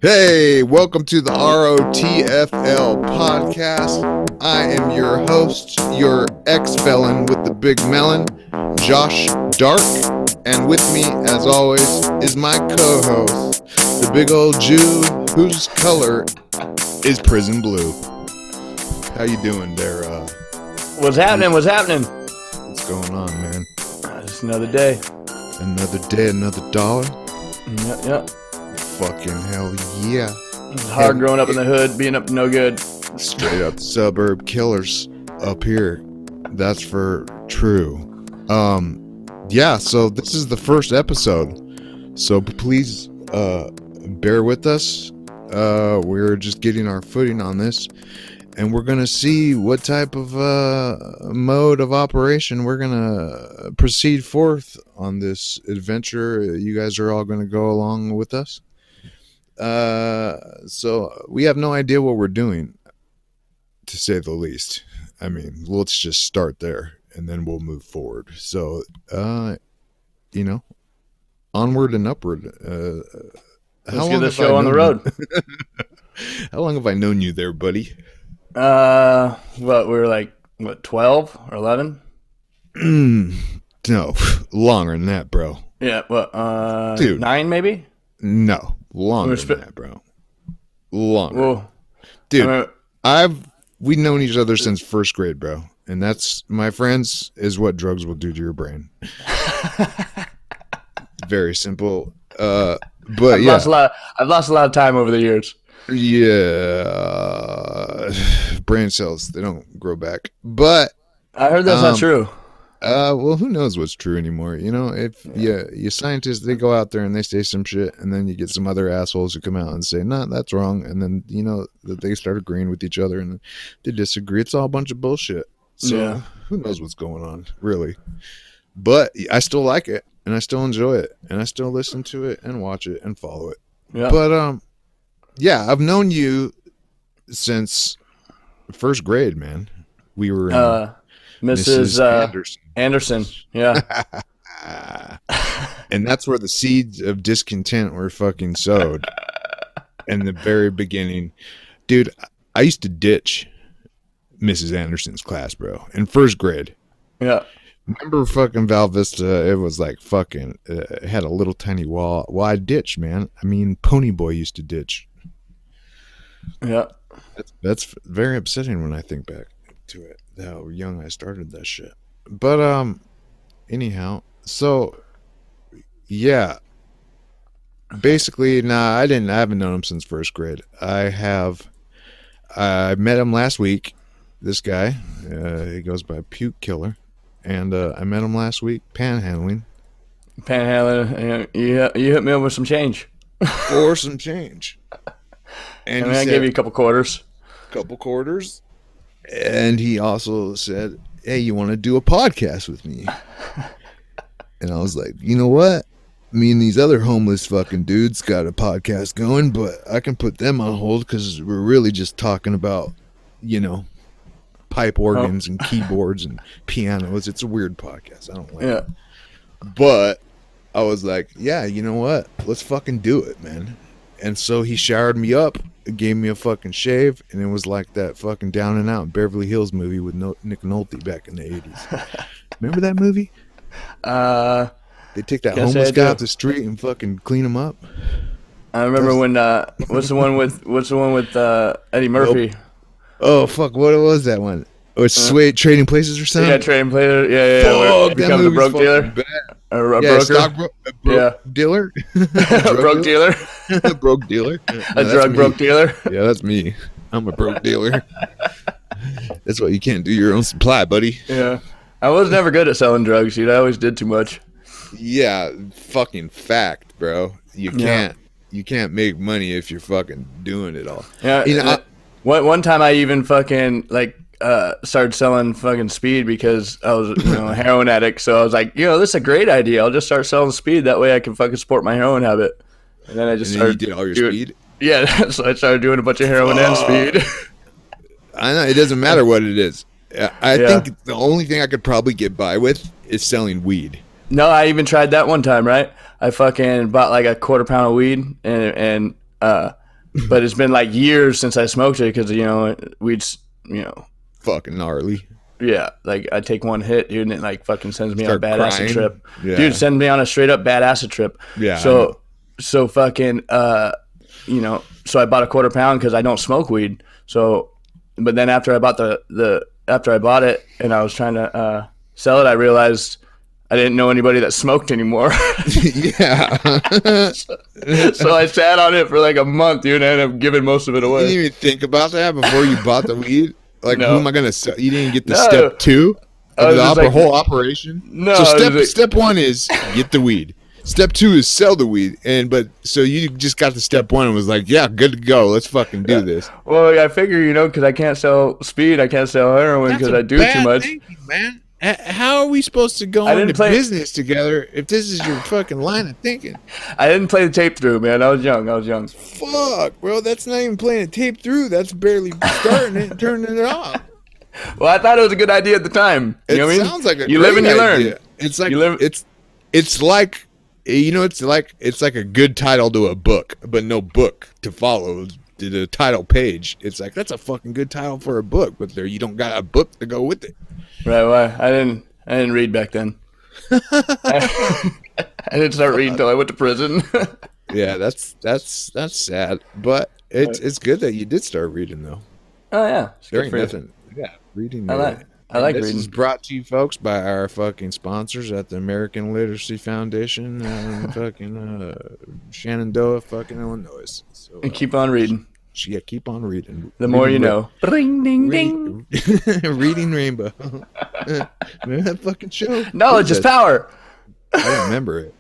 Hey, welcome to the ROTFL podcast. I am your host, your ex-felon with the big melon, Josh Dark. And with me, as always, is my co-host, the big old Jew whose color is prison blue. How you doing there? What's happening? What's going on, man? Just another day. Another day, another dollar? Yep. Fucking hell yeah. It's hard growing up in the hood, being up to no good. Straight up suburb killers up here. That's for true. Yeah, so this is the first episode. So please bear with us. We're just getting our footing on this. And we're going to see what type of mode of operation we're going to proceed forth on this adventure. You guys are all going to go along with us. So we have no idea what we're doing, to say the least. I mean, let's just start there and then we'll move forward. So, onward and upward. Let's get the show on the road. How long have I known you there, buddy? We were like, 12 or 11? No, longer than that, bro. Yeah, Dude. 9 maybe? No, longer than that, bro. Longer. Whoa. Dude, we've known each other since first grade, bro. And that's, my friends, is what drugs will do to your brain. Very simple. But I've lost a lot of time over the years. Yeah. Brain cells, they don't grow back. But I heard that's not true. Well, who knows what's true anymore? You know, if you scientists, they go out there and they say some shit, and then you get some other assholes who come out and say, "No, that's wrong," and then that they start agreeing with each other and they disagree. It's all a bunch of bullshit. So who knows what's going on, really? But I still like it, and I still enjoy it, and I still listen to it and watch it and follow it. Yeah. But yeah, I've known you since first grade, man. We were in Mrs. Anderson. Yeah. And that's where the seeds of discontent were fucking sowed in the very beginning. Dude, I used to ditch Mrs. Anderson's class, bro, in first grade. Yeah. Remember fucking Val Vista? It was like fucking, it had a little tiny wall. Well, I ditched, man. I mean, Ponyboy used to ditch. Yeah. That's very upsetting when I think back to it, how young I started that shit. But anyhow, so yeah, basically, I haven't known him since first grade. I met him last week. This guy, he goes by Puke Killer, and I met him last week panhandling. You hit me up with some change. For some change. And I gave you a couple quarters. And he also said, "Hey, you want to do a podcast with me?" And I was like, you know what? Me and these other homeless fucking dudes got a podcast going, but I can put them on hold because we're really just talking about, pipe organs and keyboards and pianos. It's a weird podcast. I don't like it. But I was like, yeah, you know what? Let's fucking do it, man. And so he showered me up, gave me a fucking shave, and it was like that fucking Down and Out Beverly Hills movie with Nick Nolte back in the 80s. Remember that movie? They take that homeless guy off the street and fucking clean him up. I remember when what's the one with Eddie Murphy? Oh fuck, what was that one? Oh, it's Trading Places or something? Yeah, Trading Places. Yeah. Fuck, Becomes a broke dealer. A broker. Dealer. Broke dealer. Broke dealer. A drug broke dealer. Yeah, that's me. I'm a broke dealer. That's why you can't do your own supply, buddy. Yeah. I was never good at selling drugs, dude. I always did too much. Yeah, fucking fact, bro. You can't make money if you're fucking doing it all. Yeah. One time I even fucking started selling fucking speed because I was a heroin addict. So I was like, this is a great idea. I'll just start selling speed. That way I can fucking support my heroin habit. And then I just started. You did all your speed? Yeah. So I started doing a bunch of heroin and speed. I know. It doesn't matter what it is. I think the only thing I could probably get by with is selling weed. No, I even tried that one time, right? I fucking bought like a quarter pound of weed and but it's been like years since I smoked it because we'd Fucking gnarly. yeah, like I take one hit, dude, and it like fucking sends me on a Start bad crying. acid trip. Yeah. Dude, send me on a straight up bad acid trip. Yeah, So fucking so I bought a quarter pound because I don't smoke weed. So, but then after I bought after I bought it and I was trying to sell it, I realized I didn't know anybody that smoked anymore. Yeah. So I sat on it for like a month, dude, and I ended up giving most of it You away. didn't even think about that before you bought the weed? Like, No. who am I going to sell? You didn't get the No. step 2 I of was the just like- whole operation? No, So I was like- step 1 is get the weed. Step 2 is sell the weed. So you just got to step 1 and was like, yeah, good to go. Let's fucking do this. Well, I figure, because I can't sell speed, I can't sell heroin because I do too much. Thinking, man. How are we supposed to go I didn't into play- business together if this is your fucking line of thinking? I didn't play the tape through, man. I was young. Fuck, bro. That's not even playing a tape through. That's barely starting it and turning it off. Well, I thought it was a good idea at the time. You know what I mean? Sounds like a you live and great you learn. idea. It's like You live- it's like it's like a good title to a book, but no book to follow to the title page. It's like that's a fucking good title for a book, but there you don't got a book to go with it. Right? Why? I didn't read back then. I didn't start reading until I went to prison. Yeah, that's sad, but it's good that you did start reading though. Oh yeah, it's There good ain't for you. nothing. Yeah, reading. I like this reading. is brought to you, folks, by our fucking sponsors at the American Literacy Foundation and fucking Shenandoah, fucking Illinois. So And keep on reading. yeah, keep on reading. The more you Reading know. Ring ding ding. Reading Rainbow. Remember that fucking show? Knowledge is power. I don't remember it.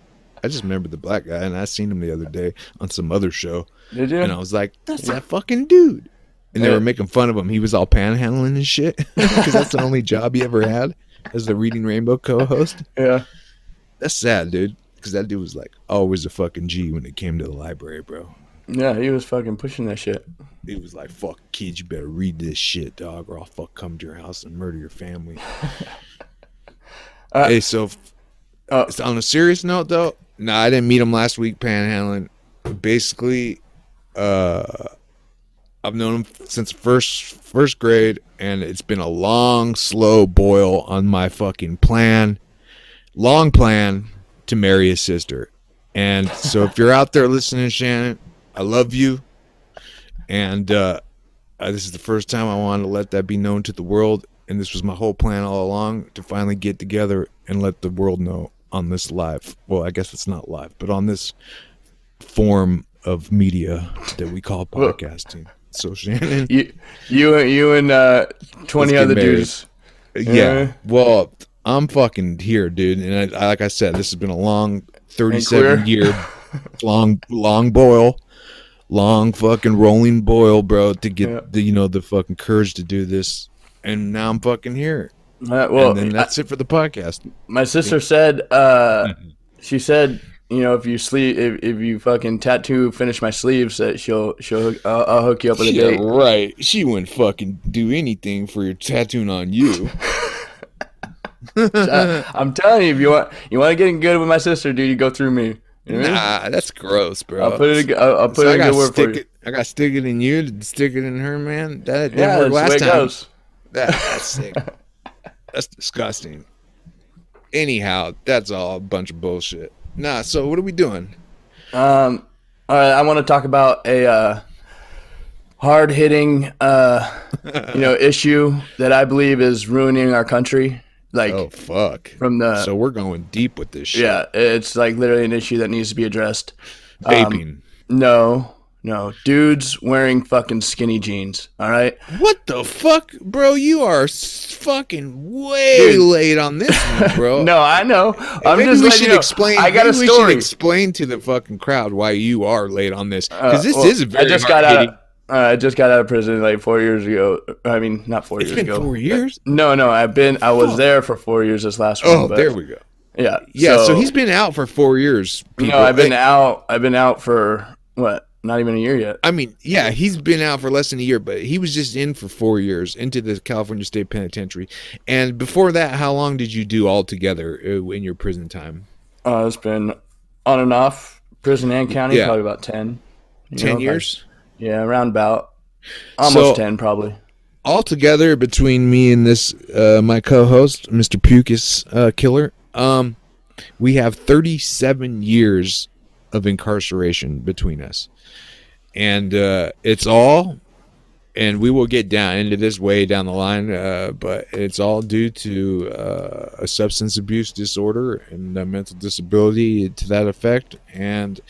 I just remember the black guy, and I seen him the other day on some other show, Did you? and I was like, "That's that fucking dude." And they Yeah. were making fun of him. He was all panhandling and shit because that's the only job he ever had as the Reading Rainbow co-host. Yeah. That's sad, dude. Because that dude was like always a fucking G when it came to the library, bro. Yeah, he was fucking pushing that shit. He was like, "Fuck kids, you better read this shit, dog, or I'll fuck come to your house and murder your family." Hey, so on a serious note, though, no, I didn't meet him last week panhandling. Basically, I've known him since first grade, and it's been a long, slow boil on my fucking long plan to marry his sister. And so if you're out there listening, Shannon, I love you. And this is the first time I wanted to let that be known to the world. And this was my whole plan all along, to finally get together and let the world know on this live. Well, I guess it's not live, but on this form of media that we call podcasting. So Shannon, You and 20 get other married. dudes. yeah. Well, I'm fucking here, dude. And like I said, this has been a long 37 year, long boil, long fucking rolling boil, bro, to get the fucking courage to do this. And now I'm fucking here. Well, And then that's it for the podcast. my sister said, she said, if you fucking finish my sleeves, that I'll hook you up with a Yeah, date. right. She wouldn't fucking do anything for your tattooing on you. I'm telling you, if you want to get good with my sister, dude, you go through me. You know what I mean? Nah, that's gross, bro. I'll put it. I'll put So it in good word for you. I got to stick it in you to stick it in her, man. That Yeah, didn't work that's the way last it time. goes. That's sick. That's disgusting. Anyhow, that's all a bunch of bullshit. Nah, so what are we doing? All right, I want to talk about a hard hitting, issue that I believe is ruining our country. Like Oh, fuck. from the So we're going deep with this shit. yeah, it's like literally an issue that needs to be addressed. Vaping. No, dudes wearing fucking skinny jeans. All right. What the fuck, bro? You are fucking way Dude. late on this one, bro. No, I know. I'm Maybe just we letting should you know. explain. I got a maybe we should story. explain to the fucking crowd why you are late on this, because this Well, is a very I just got hard-hitting- out. I just got out of prison like 4 years ago. I mean, not 4 It's years been ago. 4 years. No, I was Fuck. there for 4 years this last one. Oh, but, there we go. Yeah. Yeah, so he's been out for 4 years. People. I've been out for what? Not even a year yet. I mean, yeah, he's been out for less than a year, but he was just in for 4 years into the California State Penitentiary. And before that, how long did you do altogether in your prison time? It's been on and off, prison and county, Yeah. probably about 10. 10 years? Yeah, around about almost 10 probably. Altogether, between me and this my co-host, Mr. Pukus Killer, we have 37 years of incarceration between us, and it's all. And we will get down into this way down the line, but it's all due to a substance abuse disorder and a mental disability to that effect. And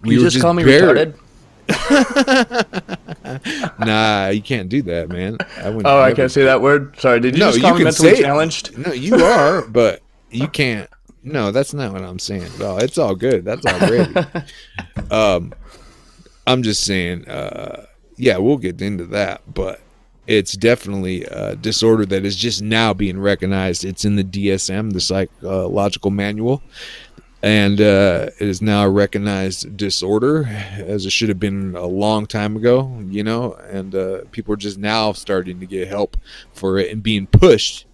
you just call me retarded? Nah, you can't do that, man. I can't say that word. Sorry, did you just call me mentally challenged? No, you are, but you can't. No, that's not what I'm saying. No, it's all good. That's all great. I'm just saying. Yeah, we'll get into that, but it's definitely a disorder that is just now being recognized. It's in the DSM, the psychological manual, and it is now a recognized disorder, as it should have been a long time ago, you know, and people are just now starting to get help for it and being pushed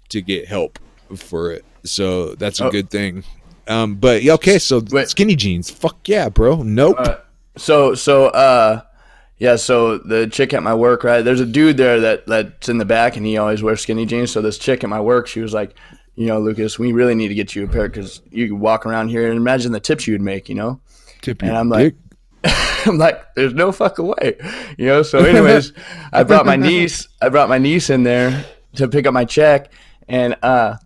to get help for it. So that's a good thing. But okay, so skinny jeans. Fuck yeah, bro. Nope. Yeah, so the chick at my work, right? There's a dude there that's in the back, and he always wears skinny jeans. So this chick at my work, she was like, you know, Lucas, we really need to get you a pair because you can walk around here and imagine the tips you'd make, you know? And I'm like, there's no fucking way, you know? So anyways, I brought my niece in there to pick up my check, and the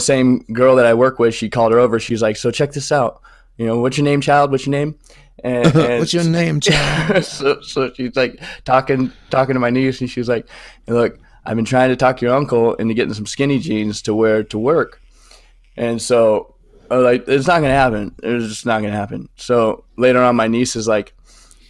same girl that I work with, she called her over. She's like, so check this out. You know, what's your name, child? What's your name? And what's your name, child? so she's like talking to my niece, and she's like, look, I've been trying to talk your uncle into getting some skinny jeans to wear to work. And so I was like, it's not going to happen. It's just not going to happen. So later on, my niece is like,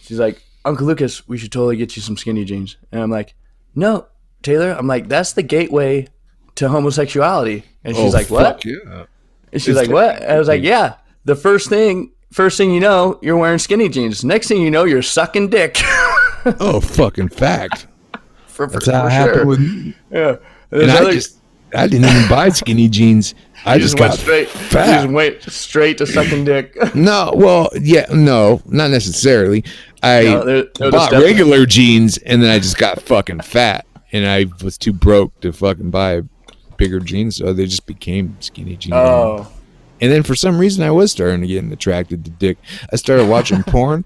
she's like, Uncle Lucas, we should totally get you some skinny jeans. And I'm like, no, Taylor. I'm like, that's the gateway to homosexuality. And she's like, what? Yeah. And she's like, what? And I was like, yeah, the first thing you know, you're wearing skinny jeans. Next thing you know, you're sucking dick. Oh, fucking fact. That's how it happened with me. Yeah. And I didn't even buy skinny jeans. I just got straight fat. You just went straight to sucking dick. No, well, yeah, no, not necessarily. I bought regular jeans, and then I just got fucking fat, and I was too broke to fucking buy bigger jeans, so they just became skinny jeans. Oh. And then for some reason, I was starting to get attracted to dick. I started watching porn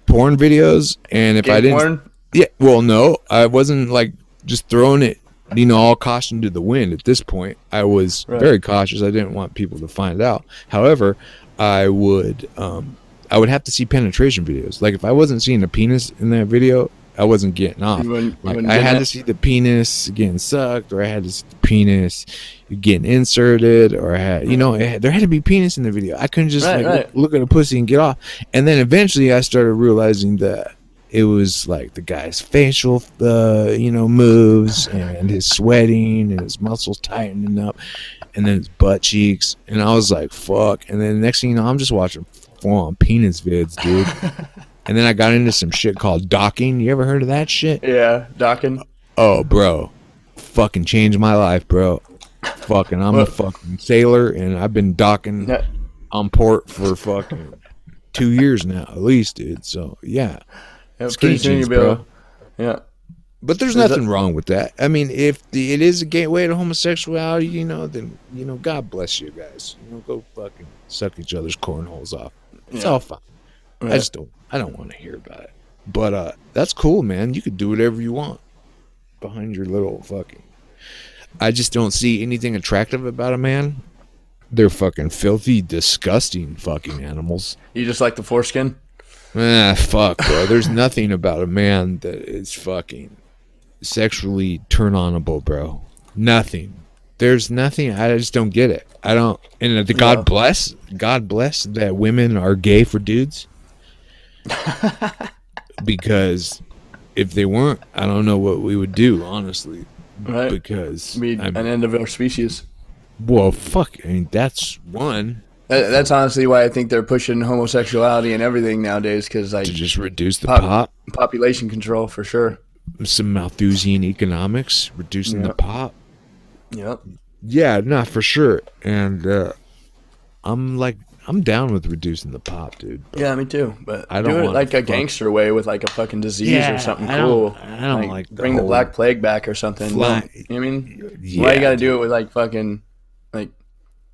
videos, and if I didn't, porn? Yeah, well, no, I wasn't like just throwing it, you know, all caution to the wind. At this point, I was very cautious. I didn't want people to find out. However, I would have to see penetration videos. Like if I wasn't seeing a penis in that video, I wasn't getting off. I had to see the penis getting sucked, or I had to see the penis getting inserted, or I had, you know, there had to be penis in the video. I couldn't just look at a pussy and get off. And then eventually I started realizing that it was like the guy's facial, you know, moves, and his sweating, and his muscles tightening up, and then his butt cheeks. And I was like, fuck. And then next thing you know, I'm just watching full-on penis vids, dude. And then I got into some shit called docking. You ever heard of that shit? Yeah, docking. Oh, bro. Fucking changed my life, bro. Fucking, I'm a fucking sailor, and I've been docking on port for fucking 2 years now, at least, dude. So, yeah. Skinny jeans, bro. Yeah. But there's nothing wrong with that. I mean, if it is a gateway to homosexuality, you know, then, you know, God bless you guys. You know, go fucking suck each other's cornholes off. It's all fine. Right. I don't want to hear about it. But that's cool, man. You could do whatever you want behind your little fucking. I just don't see anything attractive about a man. They're fucking filthy, disgusting fucking animals. You just like the foreskin? Fuck, bro. There's nothing about a man that is fucking sexually turn-onable, bro. Nothing. There's nothing. I just don't get it. I don't. And God bless that women are gay for dudes. Because if they weren't, I don't know what we would do, honestly. Right. Because an end of our species. Well, fuck. I mean, that's one. That's honestly why I think they're pushing homosexuality and everything nowadays, because like to just reduce the population control for sure. Some Malthusian economics, reducing the pop. Yep. Yeah, not for sure. And I'm I'm down with reducing the pop, dude. Yeah, me too. But I don't do it want like a fuck- gangster way with like a fucking disease Yeah, or something I don't- cool. I don't like the bring the whole Black Plague back or something. fly- You know what I mean? Yeah, Why you gotta do it with like fucking like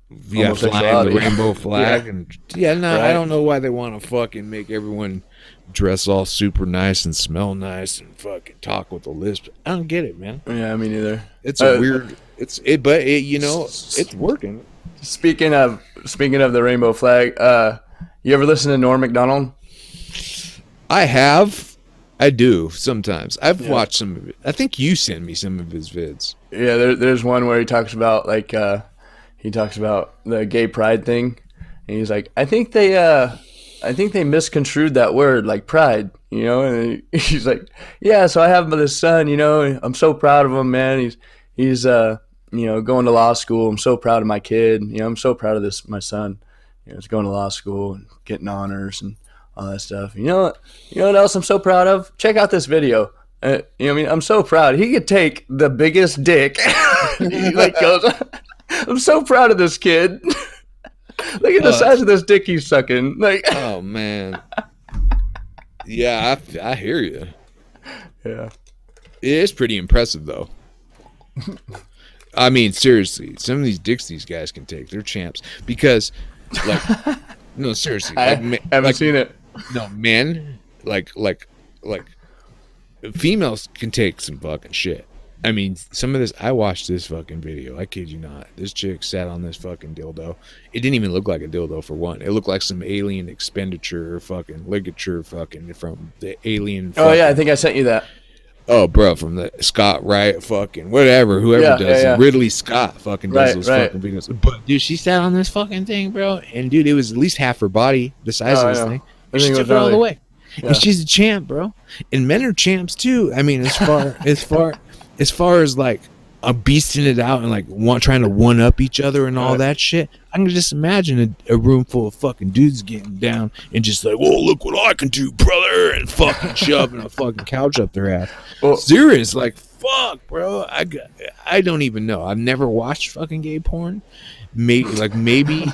flying the homosexuality? rainbow flag Yeah. and yeah, no, I Right. don't know why they want to fucking make everyone dress all super nice and smell nice and fucking talk with a lisp. I don't get it, man. Yeah, me neither. It's a weird. But you know, it's working. Speaking of the rainbow flag, you ever listen to Norm Macdonald? I do sometimes. I've watched some of it. I think you sent me some of his vids. Yeah, there's one where he talks about like the gay pride thing, and he's like, I think they misconstrued that word, like pride, you know. And he's like, yeah, so I have this son, you know, I'm so proud of him, man. He's you know, going to law school. I'm so proud of my kid. You know, I'm so proud of my son. You know, he's going to law school and getting honors and all that stuff. You know what else I'm so proud of? Check out this video. You know what I mean? I'm so proud. He could take the biggest dick. He like goes, I'm so proud of this kid. Look at the size of this dick he's sucking. Like, oh man, yeah, I hear you. Yeah, It is pretty impressive though. I mean, seriously, some of these dicks these guys can take, they're champs. Because, like, no, seriously, I like, haven't seen it. No, men, like, females can take some fucking shit. I mean, some of this, I watched this fucking video. I kid you not. This chick sat on this fucking dildo. It didn't even look like a dildo for one. It looked like some alien expenditure fucking ligature fucking from the alien. Oh yeah, I think I sent you that. Oh, bro, from the Scott Wright fucking whoever does it. Ridley Scott fucking does those fucking videos. But dude, she sat on this fucking thing, bro, and dude, it was at least half her body, the size of this thing. And she took it all the way. Yeah. And she's a champ, bro. And men are champs too. I mean, as far as like beasting it out and like trying to one up each other and all that shit. I can just imagine a room full of fucking dudes getting down and just like, whoa, look what I can do, brother, and fucking shoving a fucking couch up their ass. Well, serious, like, fuck, bro. I don't even know. I've never watched fucking gay porn. Maybe I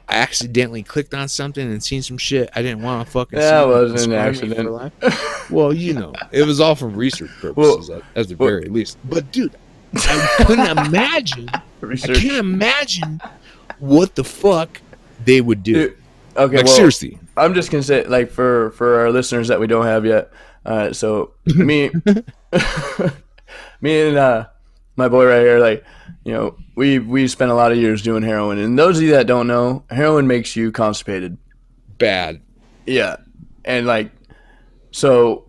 accidentally clicked on something and seen some shit I didn't want to fucking see. That wasn't an accident. Well, you know, it was all for research purposes, at the very least. But dude, I couldn't imagine. I can't imagine what the fuck they would do. Dude, okay, like, seriously. I'm just gonna say, like, for our listeners that we don't have yet. So me and my boy right here, like, you know, we spent a lot of years doing heroin, and those of you that don't know, heroin makes you constipated. Bad. Yeah, and like, so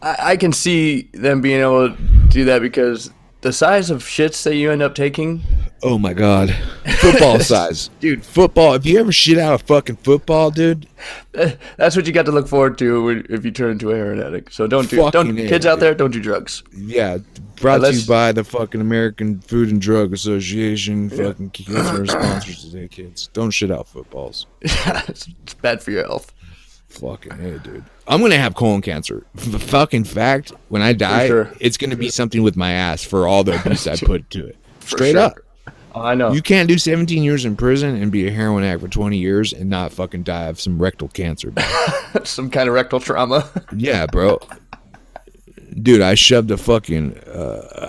I can see them being able to do that because the size of shits that you end up taking. Oh my god, football size, dude. Football. If you ever shit out a fucking football, dude, that's what you got to look forward to if you turn into a heroin addict. So don't kids out there, don't do drugs. Yeah, brought to you by the fucking American Food and Drug Association. Fucking cancer sponsors today, kids. Don't shit out footballs. It's bad for your health. Fucking hey, dude. I'm gonna have colon cancer. The fucking fact, when I die, it's gonna be something with my ass for all the abuse I put to it. Straight up. Oh, I know. You can't do 17 years in prison and be a heroin addict for 20 years and not fucking die of some rectal cancer. Some kind of rectal trauma. Yeah, bro. Dude, I shoved a fucking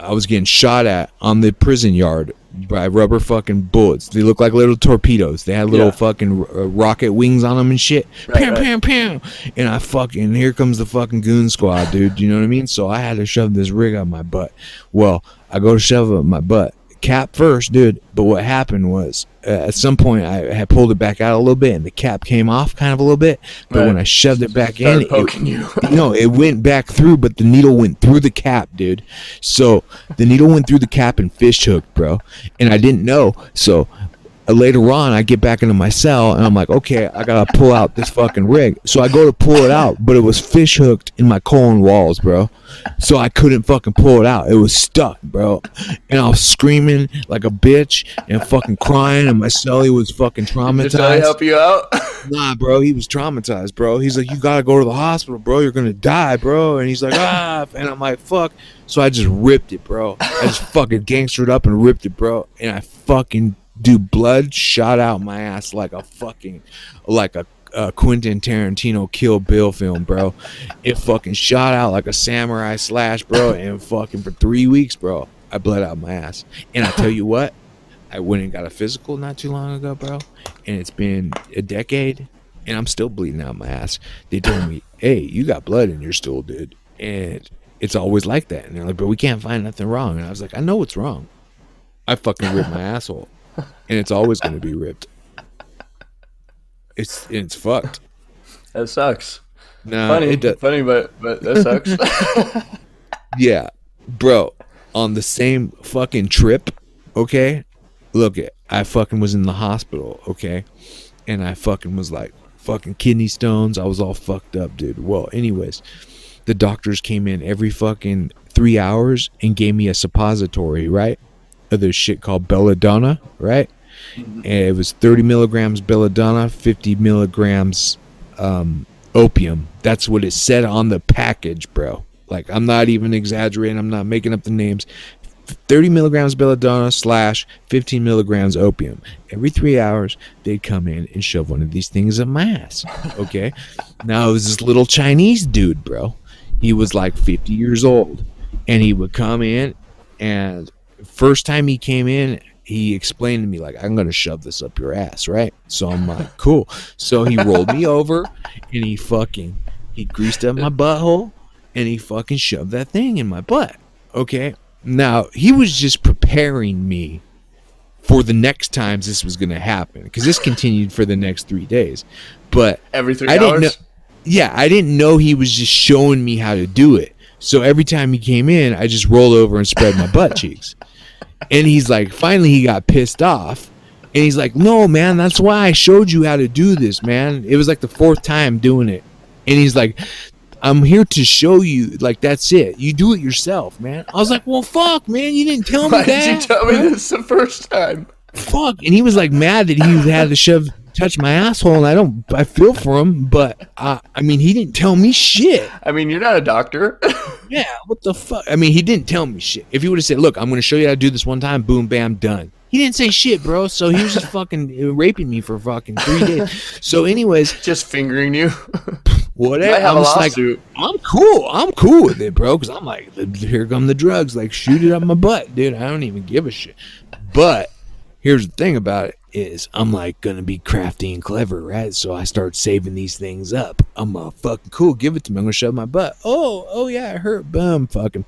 I was getting shot at on the prison yard by rubber fucking bullets. They look like little torpedoes. They had little fucking rocket wings on them and shit. Pam, pam, pam. And I fucking, here comes the fucking goon squad, dude. You know what I mean? So I had to shove this rig up my butt. Well, I go to shove it up my butt. Cap first, dude. But what happened was, at some point, I had pulled it back out a little bit, and the cap came off kind of a little bit. But when I shoved it back in, it went back through, but the needle went through the cap, dude. So the needle went through the cap and fish hooked, bro. And I didn't know. So later on, I get back into my cell, and I'm like, okay, I gotta pull out this fucking rig. So I go to pull it out, but it was fish hooked in my colon walls, bro. So I couldn't fucking pull it out. It was stuck, bro. And I was screaming like a bitch and fucking crying, and my cellie was fucking traumatized. Did I help you out? Nah, bro, he was traumatized, bro. He's like, you gotta go to the hospital, bro. You're gonna die, bro. And he's like, and I'm like, fuck. So I just ripped it, bro. I just fucking gangstered up and ripped it, bro. And I fucking Dude, blood shot out my ass like a Quentin Tarantino Kill Bill film, bro. It fucking shot out like a samurai slash, bro. And fucking for 3 weeks, bro, I bled out my ass. And I tell you what, I went and got a physical not too long ago, bro. And it's been a decade, and I'm still bleeding out my ass. They told me, hey, you got blood in your stool, dude. And it's always like that. And they're like, but we can't find nothing wrong. And I was like, I know what's wrong. I fucking ripped my asshole. And it's always going to be ripped. It's fucked. That sucks. No, funny, but that sucks. Yeah, bro. On the same fucking trip, okay. Look, I fucking was in the hospital, okay, and I fucking was like fucking kidney stones. I was all fucked up, dude. Well, anyways, the doctors came in every fucking 3 hours and gave me a suppository, right? Of this shit called belladonna, right? And it was 30 milligrams belladonna, 50 milligrams opium. That's what it said on the package, bro. Like, I'm not even exaggerating. I'm not making up the names. 30 milligrams belladonna / 15 milligrams opium. Every 3 hours, they'd come in and shove one of these things up my ass. Okay? Now, it was this little Chinese dude, bro. He was like 50 years old. And he would come in, and first time he came in, he explained to me, like, I'm going to shove this up your ass, right? So I'm like, cool. So he rolled me over, and he greased up my butthole, and he fucking shoved that thing in my butt. Okay? Now, he was just preparing me for the next times this was going to happen, because this continued for the next 3 days. But every 3 hours? I didn't know he was just showing me how to do it. So every time he came in, I just rolled over and spread my butt cheeks. And he's like, finally he got pissed off. And he's like, no, man, that's why I showed you how to do this, man. It was like the 4th time doing it. And he's like, I'm here to show you, like, that's it. You do it yourself, man. I was like, well, fuck, man, you didn't tell me Why that. Why did you tell me this the first time? Fuck. And he was like mad that he had to touch my asshole, and I feel for him, but I mean, he didn't tell me shit. I mean, you're not a doctor. Yeah, what the fuck? I mean, he didn't tell me shit. If he would have said, look, I'm going to show you how to do this one time, boom, bam, done. He didn't say shit, bro. So he was just fucking raping me for fucking 3 days. So anyways. Just fingering you. Whatever. I'm just like, I'm cool with it, bro. Because I'm like, here come the drugs. Like, shoot it up my butt, dude. I don't even give a shit. But here's the thing about it is I'm like going to be crafty and clever, right? So I start saving these things up. I'm fucking cool. Give it to me. I'm going to shove my butt. Oh yeah, it hurt. Boom. Fucking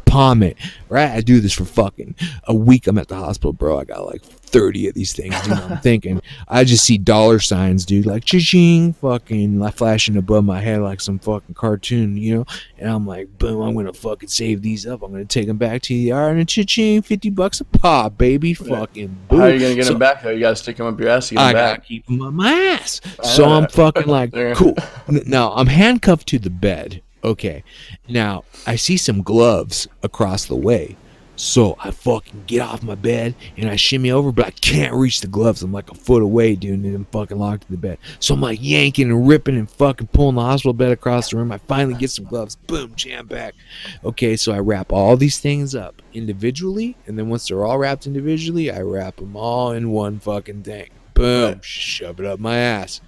palm it, right? I do this for fucking a week. I'm at the hospital, bro. I got like 30 of these things, dude. I'm thinking, I just see dollar signs, dude, like cha-ching, fucking like flashing above my head like some fucking cartoon, you know? And I'm like, boom, I'm gonna fucking save these up. I'm gonna take them back to the ER and cha-ching, $50 a pop, baby. Fucking boom. How are you gonna get them back though? You gotta stick them up your ass to get them back. I gotta keep them up my ass. So I'm fucking like, cool. Now I'm handcuffed to the bed. Okay, now I see some gloves across the way, so I fucking get off my bed and I shimmy over, but I can't reach the gloves. I'm like a foot away, dude, and I'm fucking locked in the bed. So I'm like yanking and ripping and fucking pulling the hospital bed across the room. I finally get some gloves, boom, jam back. Okay, so I wrap all these things up individually, and then once they're all wrapped individually, I wrap them all in one fucking thing. Boom, shove it up my ass.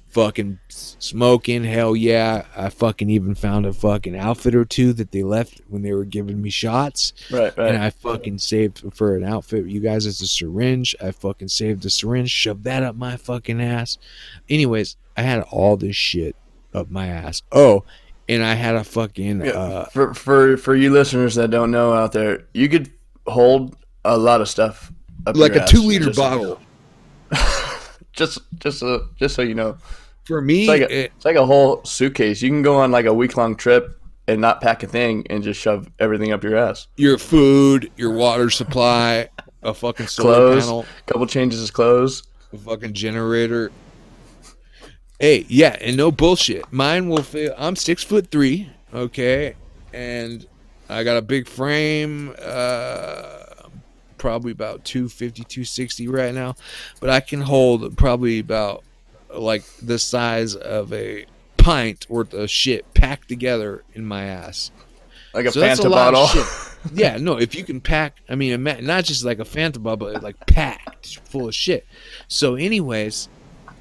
Fucking smoking, hell yeah. I fucking even found a fucking outfit or two that they left when they were giving me shots. Right. And I fucking saved for an outfit. You guys, it's a syringe. I fucking saved a syringe, shoved that up my fucking ass. Anyways, I had all this shit up my ass. Oh, and I had a fucking for you listeners that don't know out there, you could hold a lot of stuff up like your a ass. 2-liter bottle. Just so you know. For me, it's like a whole suitcase. You can go on like a week-long trip and not pack a thing and just shove everything up your ass. Your food, your water supply, a fucking solar panel, a couple changes of clothes, a fucking generator. Hey, yeah, and no bullshit. Mine will fit. I'm 6'3", okay, and I got a big frame. Probably about 250, 260 right now, but I can hold probably about like the size of a pint worth of shit packed together in my ass. Like a Fanta bottle. Yeah, no, if you can pack, I mean, not just like a Fanta bottle, but like packed full of shit. So, anyways,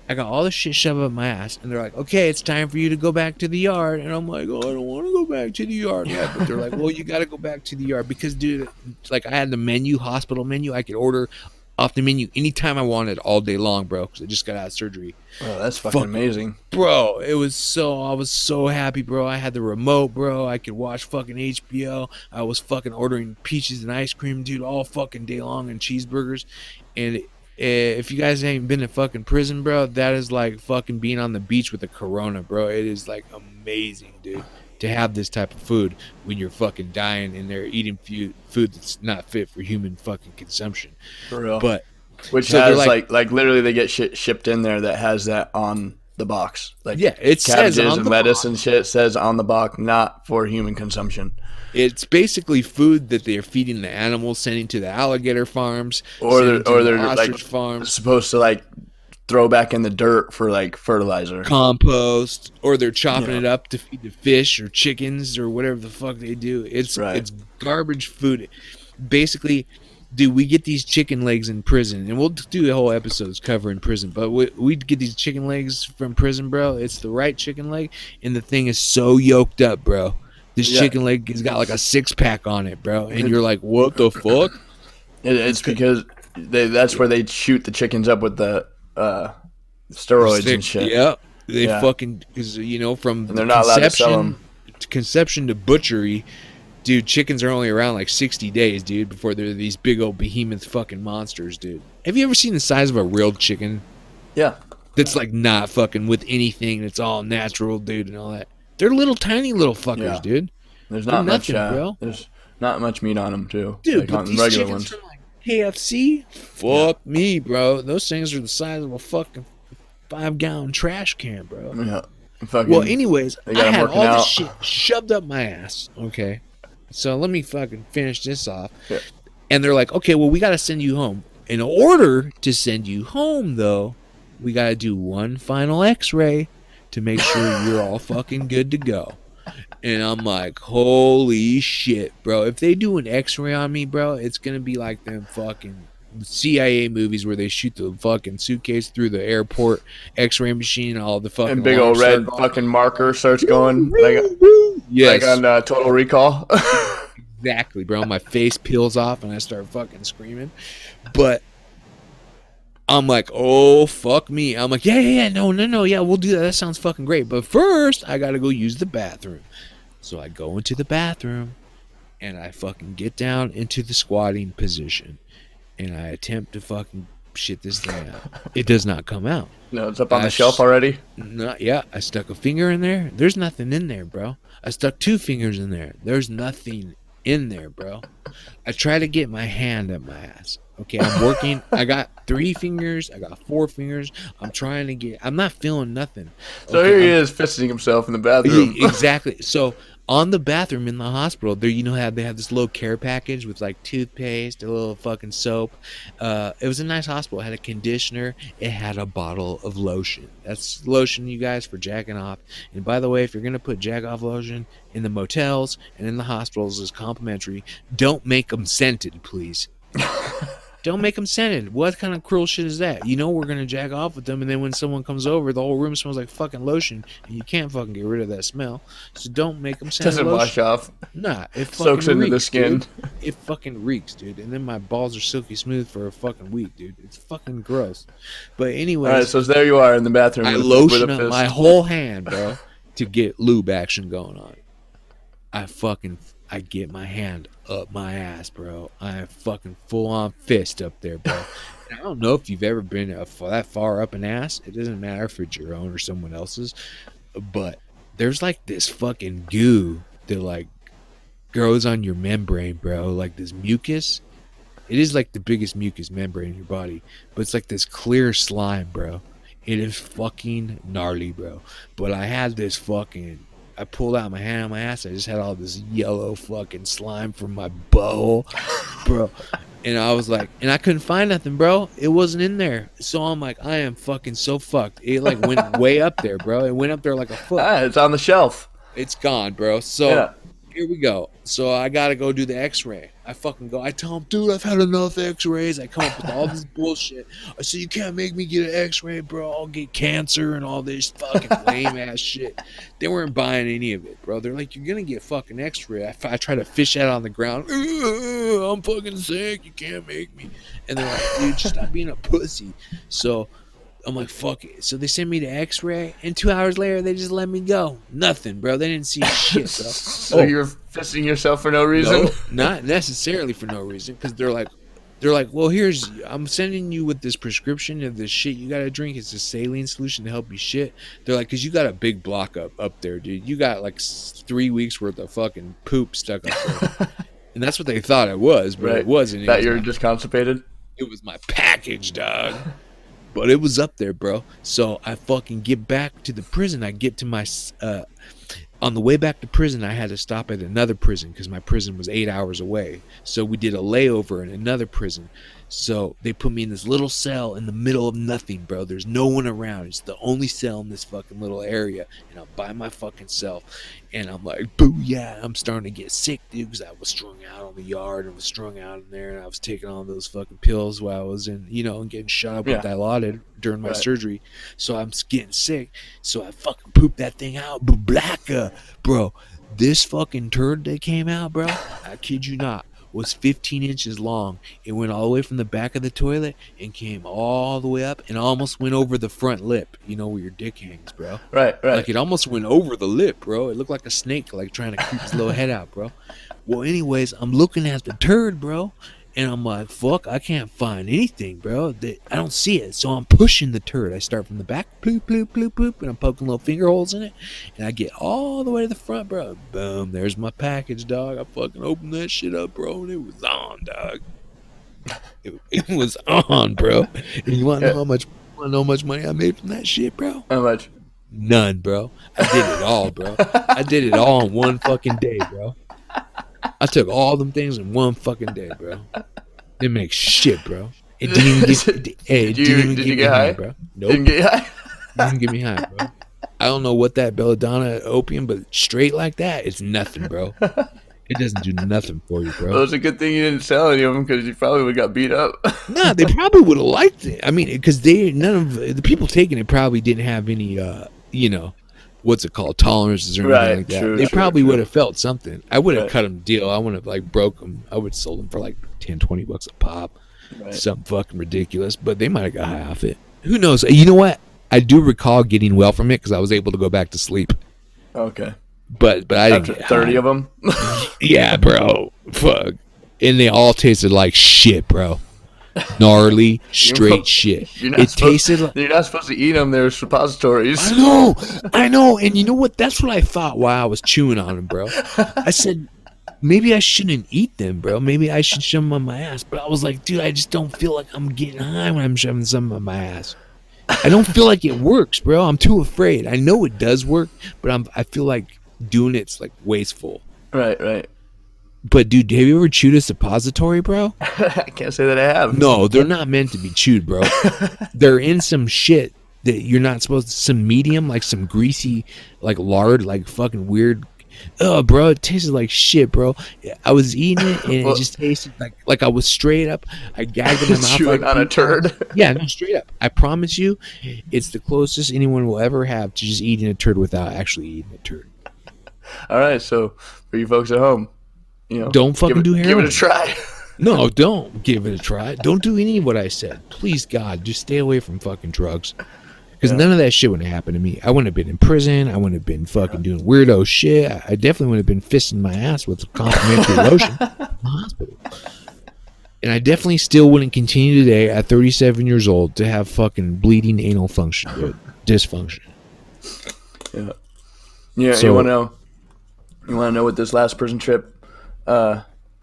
I got all this shit shoved up my ass, and they're like, okay, it's time for you to go back to the yard. And I'm like, oh, I don't want to go back to the yard yet. But they're like, well, you got to go back to the yard because, dude, like I had the menu, hospital menu. I could order off the menu anytime I wanted all day long, bro, because I just got out of surgery. Oh, that's fucking amazing. Bro, I was so happy, bro. I had the remote, bro. I could watch fucking HBO. I was fucking ordering peaches and ice cream, dude, all fucking day long, and cheeseburgers. And if you guys ain't been in fucking prison, bro, that is like fucking being on the beach with a Corona, bro. It is like amazing, dude, to have this type of food when you're fucking dying and they're eating food that's not fit for human fucking consumption. For real. But which so has like literally they get shit shipped in there that has that on the box. Like yeah, it cabbages says on and the lettuce box. and shit says on the box, not for human consumption. It's basically food that they're feeding the animals, sending to the alligator farms, Or sending to they're the like ostrich farms, supposed to like throw back in the dirt for like fertilizer. compost, or they're chopping it up to feed the fish or chickens or whatever the fuck they do. It's garbage food. Basically, dude, we get these chicken legs in prison, and we'll do the whole episodes covering prison, but we get these chicken legs from prison, bro. It's the right chicken leg, and the thing is so yoked up, bro. This chicken leg has got like a 6-pack on it, bro. And you're like, what the fuck? It's because that's where they shoot the chickens up with the steroids and shit. Yeah. They fucking, because, from and they're not allowed to sell them. Conception to butchery, dude, chickens are only around like 60 days, dude, before they're these big old behemoth fucking monsters, dude. Have you ever seen the size of a real chicken? Yeah. That's like not fucking with anything. It's all natural, dude, and all that. They're little tiny little fuckers, dude. There's not nothing, much, bro. There's not much meat on them, too. Dude, like but on these regular chickens ones. from like KFC, fuck me, bro. Those things are the size of a fucking 5-gallon trash can, bro. Yeah. Fucking, well, anyways, I had all out. this shit shoved up my ass. Okay, so let me fucking finish this off. Yeah. And they're like, okay, well, we got to send you home. In order to send you home, though, we got to do one final X-ray to make sure you're all fucking good to go. And I'm like, holy shit, bro. If they do an X-ray on me, bro, it's going to be like them fucking CIA movies where they shoot the fucking suitcase through the airport X-ray machine, all the fucking and big old red fucking marker starts going like on Total Recall. Exactly, bro. My face peels off and I start fucking screaming. But I'm like, oh, fuck me. I'm like, yeah, no, yeah, we'll do that. That sounds fucking great. But first, I got to go use the bathroom. So I go into the bathroom and I fucking get down into the squatting position and I attempt to fucking shit this thing out. It does not come out. No, it's up on the shelf already. I stuck a finger in there. There's nothing in there, bro. I stuck 2 fingers in there. There's nothing in there, bro. I try to get my hand up my ass. Okay, I'm working. I got 3 fingers. I got 4 fingers. I'm trying to get. I'm not feeling nothing. So here he is fisting himself in the bathroom. Exactly. So on the bathroom in the hospital, there, how they have this little care package with like toothpaste, a little fucking soap. It was a nice hospital. It had a conditioner. It had a bottle of lotion. That's lotion, you guys, for jacking off. And by the way, if you're gonna put jack off lotion in the motels and in the hospitals as complimentary, don't make them scented, please. Don't make them scented. What kind of cruel shit is that? We're going to jack off with them, and then when someone comes over, the whole room smells like fucking lotion, and you can't fucking get rid of that smell. So don't make them scented. Doesn't lotion. wash off. Nah, it fucking soaks into reeks, the skin. Dude. It fucking reeks, dude. And then my balls are silky smooth for a fucking week, dude. It's fucking gross. But anyways. All right, so there you are in the bathroom. I lotion up my whole hand, bro, to get lube action going on. I get my hand up my ass, bro. I have fucking full-on fist up there, bro. And I don't know if you've ever been that far up an ass. It doesn't matter if it's your own or someone else's. But there's like this fucking goo that like grows on your membrane, bro. Like this mucus. It is like the biggest mucus membrane in your body. But it's like this clear slime, bro. It is fucking gnarly, bro. But I had this fucking... I pulled out my hand on my ass. I just had all this yellow fucking slime from my butthole, bro. And I was like, and I couldn't find nothing, bro. It wasn't in there. So I'm like, I am fucking so fucked. It like went way up there, bro. It went up there like a foot. It's on the shelf. It's gone, bro. So here we go. So I gotta go do the X-ray. I fucking go. I tell him, dude, I've had enough X-rays. I come up with all this bullshit. I say, you can't make me get an X-ray, bro. I'll get cancer and all this fucking lame ass shit. They weren't buying any of it, bro. They're like, you're gonna get fucking X-ray. I try to fish out on the ground. I'm fucking sick. You can't make me. And they're like, dude, just stop being a pussy. So I'm like, fuck it. So they send me to X-ray, and 2 hours later, they just let me go. Nothing, bro. They didn't see shit, bro. So you're fisting yourself for no reason? No, not necessarily for no reason, because they're like, well, I'm sending you with this prescription of this shit you gotta drink. It's a saline solution to help you shit. They're like, because you got a big block up there, dude. You got like 3 weeks worth of fucking poop stuck up there. And that's what they thought it was, but it wasn't. That you're just constipated? It was my package, dog. But it was up there, bro. So I fucking get back to the prison. I get to my on the way back to prison, I had to stop at another prison because my prison was 8 hours away. So we did a layover in another prison. So they put me in this little cell in the middle of nothing, bro. There's no one around. It's the only cell in this fucking little area. And I'm by my fucking self. And I'm like, boo, yeah, I'm starting to get sick, dude, because I was strung out on the yard and was strung out in there. And I was taking all those fucking pills while I was in, and getting shot up with Dilaudid during my surgery. So I'm getting sick. So I fucking pooped that thing out. Blacka, bro. This fucking turd that came out, bro, I kid you not, was 15 inches long. It went all the way from the back of the toilet and came all the way up and almost went over the front lip. You know where your dick hangs, bro. Right. Like it almost went over the lip, bro. It looked like a snake, like trying to creep his little head out, bro. Well, anyways, I'm looking at the turd, bro, and I'm like, fuck, I can't find anything, bro. I don't see it. So I'm pushing the turd. I start from the back, bloop, bloop, bloop, bloop, and I'm poking little finger holes in it. And I get all the way to the front, bro. Boom, there's my package, dog. I fucking opened that shit up, bro, and it was on, dog. It was on, bro. And you want to know how much money I made from that shit, bro? How much? None, bro. I did it all, bro. I did it all in one fucking day, bro. I took all them things in one fucking day, bro. Didn't make shit, bro. It didn't even get. Did you get high, bro? Nope. Didn't get high. Didn't get me high, bro. I don't know what that belladonna opium, but straight like that, it's nothing, bro. It doesn't do nothing for you, bro. Well, it's a good thing you didn't sell any of them because you probably would have got beat up. Nah, they probably would have liked it. I mean, because none of the people taking it probably didn't have any, what's it called, tolerances or anything like that. They probably would have felt something. I would have cut them deal. I would have broke them. I would have sold them for like $10-$20 a pop. Right. Something fucking ridiculous. But they might have got high off it. Who knows? You know what? I do recall getting well from it because I was able to go back to sleep. Okay. But I didn't get 30 of them? Yeah, bro. Fuck. And they all tasted like shit, bro. Gnarly, straight shit. It tasted like... You're not supposed to eat them. They're suppositories. I know. And you know what? That's what I thought while I was chewing on them, bro. I said, maybe I shouldn't eat them, bro. Maybe I should shove them on my ass. But I was like, dude, I just don't feel like I'm getting high when I'm shoving something on my ass. I don't feel like it works, bro. I'm too afraid. I know it does work, but I feel like doing it's like wasteful. Right. But dude, have you ever chewed a suppository, bro? I can't say that I have. No, they're not meant to be chewed, bro. They're in some shit that you're not supposed to. Some medium, like some greasy, like lard, like fucking weird. Oh, bro, it tasted like shit, bro. I was eating it and it just tasted like I was straight up. I gagged in my mouth. Chewing on a turd. Yeah, no, straight up. I promise you, it's the closest anyone will ever have to just eating a turd without actually eating a turd. All right, so for you folks at home, don't fucking do heroin. Give it a try. No, don't give it a try. Don't do any of what I said. Please, God, just stay away from fucking drugs. Because none of that shit would have happened to me. I wouldn't have been in prison. I wouldn't have been fucking doing weirdo shit. I definitely would have been fisting my ass with complimentary lotion in the hospital. And I definitely still wouldn't continue today at 37 years old to have fucking bleeding anal function, dude. Dysfunction. Yeah. Yeah, so, you want to know what this last prison trip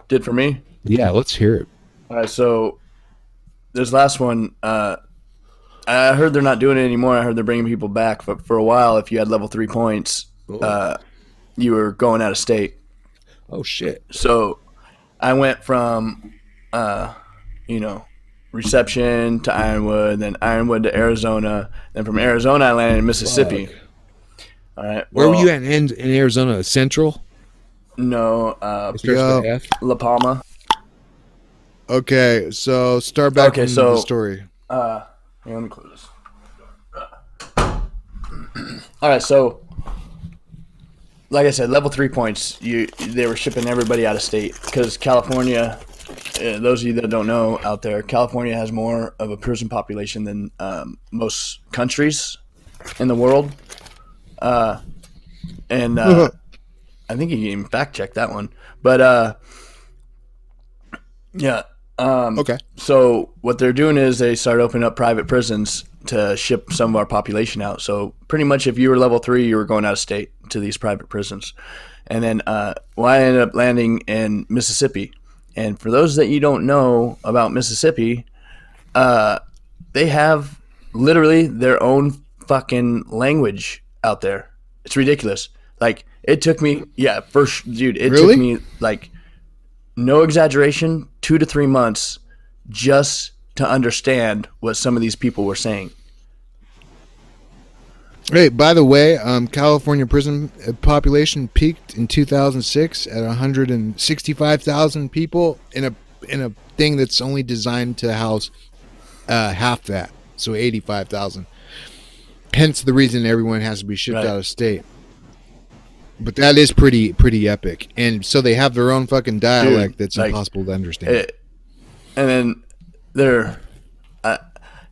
did for me? Yeah, let's hear it. All right, so this last one, I heard they're not doing it anymore. I heard they're bringing people back. But for a while, if you had level 3 points, you were going out of state. Oh, shit. So I went from, reception to Ironwood, then Ironwood to Arizona. Then from Arizona, I landed in Mississippi. Fuck. All right. Where were you at in Arizona? Central? No, It starts Yo. with F. La Palma. Okay, so start back Okay, from so- the story. Here, let me close this. All right, so like I said, level 3 points. They were shipping everybody out of state because California. Those of you that don't know out there, California has more of a prison population than most countries in the world, and I think you can even fact check that one. But yeah. Okay. So what they're doing is they start opening up private prisons to ship some of our population out. So pretty much if you were level 3, you were going out of state to these private prisons. And then I ended up landing in Mississippi. And for those that you don't know about Mississippi, they have literally their own fucking language out there. It's ridiculous. Like it took me, dude, it Really? took me like, no exaggeration, 2 to 3 months just to understand what some of these people were saying. Hey, by the way, California prison population peaked in 2006 at 165,000 people in a thing that's only designed to house half that, so 85,000. Hence the reason everyone has to be shipped Right. out of state. But that is pretty epic, and so they have their own fucking dialect that's like, impossible to understand. And then they're,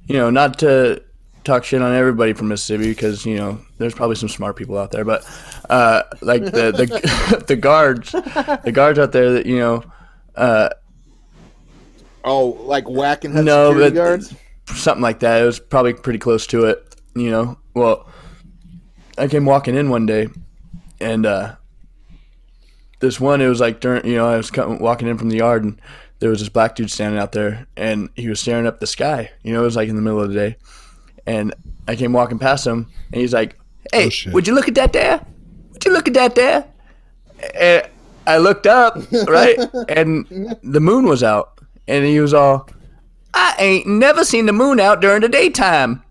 not to talk shit on everybody from Mississippi because there's probably some smart people out there, but like the guards out there that Oh, like whacking no, but something like that. It was probably pretty close to it. Well, I came walking in one day, and this one, it was like during, I was walking in from the yard, and there was this black dude standing out there, and he was staring up the sky. It was like in the middle of the day, and I came walking past him, and he's like, "Hey, would you look at that there? Would you look at that there?" And I looked up, right, and the moon was out, and he was all, "I ain't never seen the moon out during the daytime."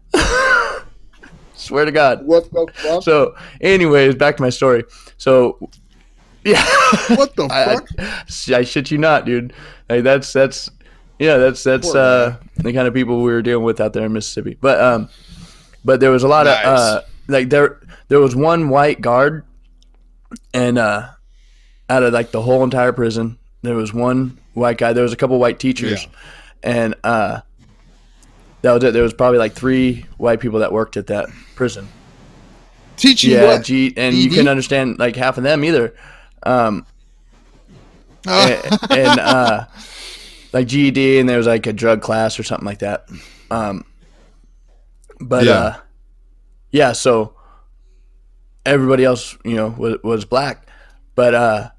Swear to God. What the fuck? So, anyways, back to my story. So, yeah. What the fuck? I shit you not, dude. Like that's the kind of people we were dealing with out there in Mississippi. But there was a lot of like there was one white guard, and out of like the whole entire prison, there was one white guy. There was a couple white teachers, and that was it. There was probably like 3 white people that worked at that prison. Teaching Yeah, what? and you couldn't understand like half of them either. And like GED, and there was like a drug class or something like that. So everybody else, was black, but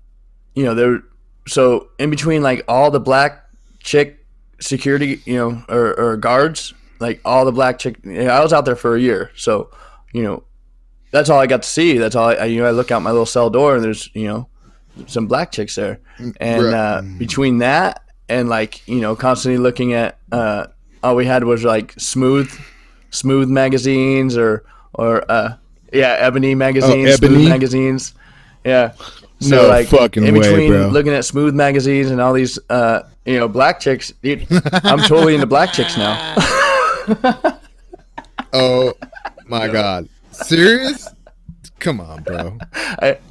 so in between like all the black chick security, or guards, like all the black chick, I was out there for a year, so that's all I got to see. That's all I look out my little cell door, and there's some black chicks there, and between that and like constantly looking at all we had was like smooth magazines or Ebony magazines, Ebony? Smooth magazines, yeah. So No like fucking in way, between bro. looking at Smooth magazines and all these black chicks, dude, I'm totally into black chicks now. Oh my god. Serious? Come on, bro.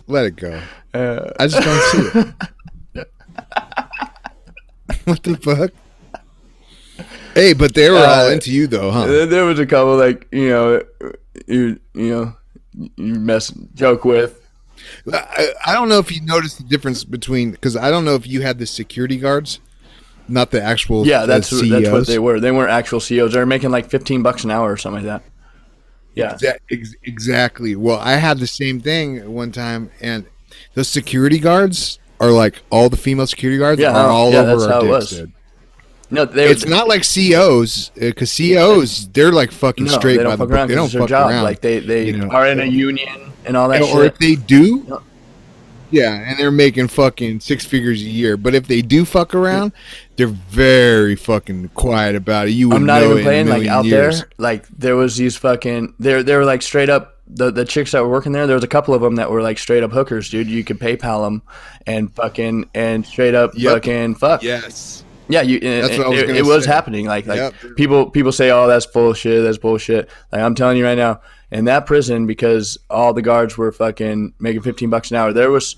Let it go. I just don't see it. What the fuck? Hey, but they were all into you though, huh? There was a couple like you joke with. I don't know if you noticed the difference between, because I don't know if you had the security guards, not the actual That's CEOs. what they were. They weren't actual CEOs. They were making like $15 an hour or something like that. Yeah. Exactly. Well, I had the same thing one time, and the security guards are like all the female security guards are all that's over how our it dicks, was. dude. No, It's not like CEOs, because CEOs they're like fucking straight they by don't the fuck book. around. They don't It's their fuck job. around. Like they are in a union and all that or shit. if they do, yeah, and they're making fucking 6 figures a year. But if they do fuck around, they're very fucking quiet about it. You would I'm not know even in a playing like million out years. there. Like there was these fucking they were like straight up the chicks that were working there was a couple of them that were like straight up hookers, dude. You could PayPal them and fucking and straight up fucking fuck. Yes. Yeah, That's what I was gonna it was say. happening. Like people say, oh, that's bullshit. That's bullshit. Like I'm telling you right now, in that prison, because all the guards were fucking making $15 an hour. There was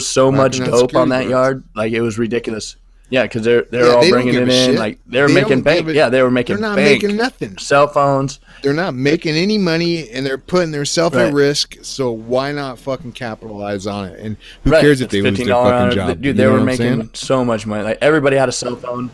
so much Knocking out dope on that security yard. Like it was ridiculous. Yeah, because they're Yeah, all they don't bringing give it a in. shit. Like they were They making don't bank. give a- Yeah, they were making They're not bank. making nothing. Cell phones. They're not making any money, and they're putting themselves Right. at risk. So why not fucking capitalize on it? And who Right. cares if It's they lose their $15 fucking hour. job? Dude, You they know were what I'm saying? making so much money. Like everybody had a cell phone.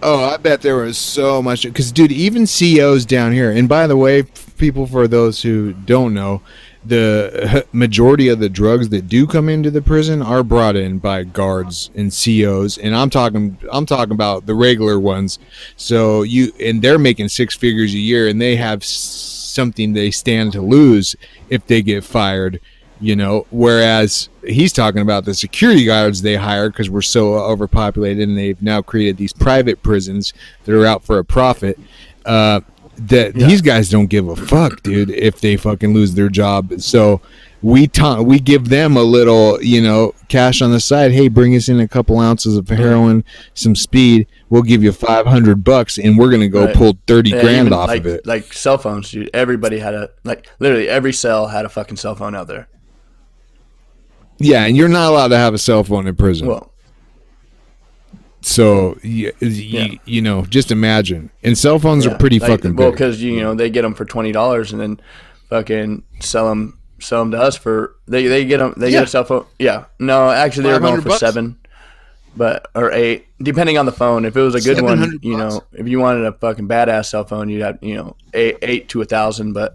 Oh, I bet there was so much. Because, dude, even CEOs down here, and by the way, people, for those who don't know, the majority of the drugs that do come into the prison are brought in by guards and CEOs, and I'm talking about the regular ones. So they're making six figures a year, and they have something they stand to lose if they get fired. You know, whereas he's talking about the security guards they hired because we're so overpopulated, and they've now created these private prisons that are out for a profit. These guys don't give a fuck, dude, if they fucking lose their job. So we give them a little, cash on the side. Hey, bring us in a couple ounces of heroin, some speed. We'll give you $500, and we're gonna go Right. pull 30 grand Even, off like, of it. Like cell phones, dude. Everybody had literally every cell had a fucking cell phone out there. Yeah, and you're not allowed to have a cell phone in prison. Well, So just imagine. And cell phones are pretty fucking well, big. because they get them for $20 and then fucking sell them to us for they get them get a cell phone. Yeah, no, actually they were going for $500? $7, or $8, depending on the phone. If it was a good one, $700? if you wanted a fucking badass cell phone, you'd have $8 to $1,000. But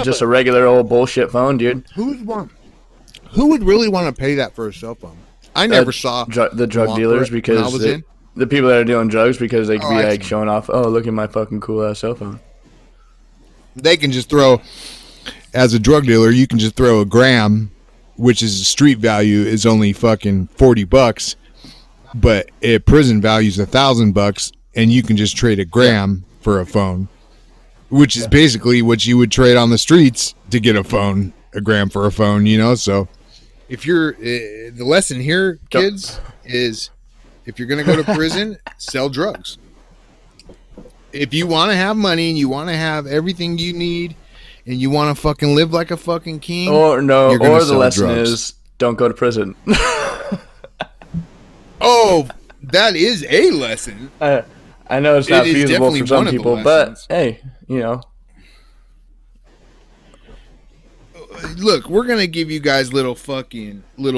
just but- a regular old bullshit phone, dude. Who would really want to pay that for a cell phone? I never saw The drug want for dealers it when I because was in. the people that are doing drugs because they could be I like see. showing off. Oh, look at my fucking cool ass cell phone. They can just throw, as a drug dealer, you can just throw a gram, which is street value is only fucking $40, but at prison value's $1,000, and you can just trade a gram for a phone, which is basically what you would trade on the streets to get a phone, a gram for a phone, So if you're the lesson here, kids, is if you're gonna go to prison, sell drugs. If you want to have money and you want to have everything you need, and you want to fucking live like a fucking king, Or no, you're gonna or the sell lesson drugs. is don't go to prison. Oh, that is a lesson. I know it's not It is feasible definitely for some one of the people, but lessons. hey, Look, we're gonna give you guys little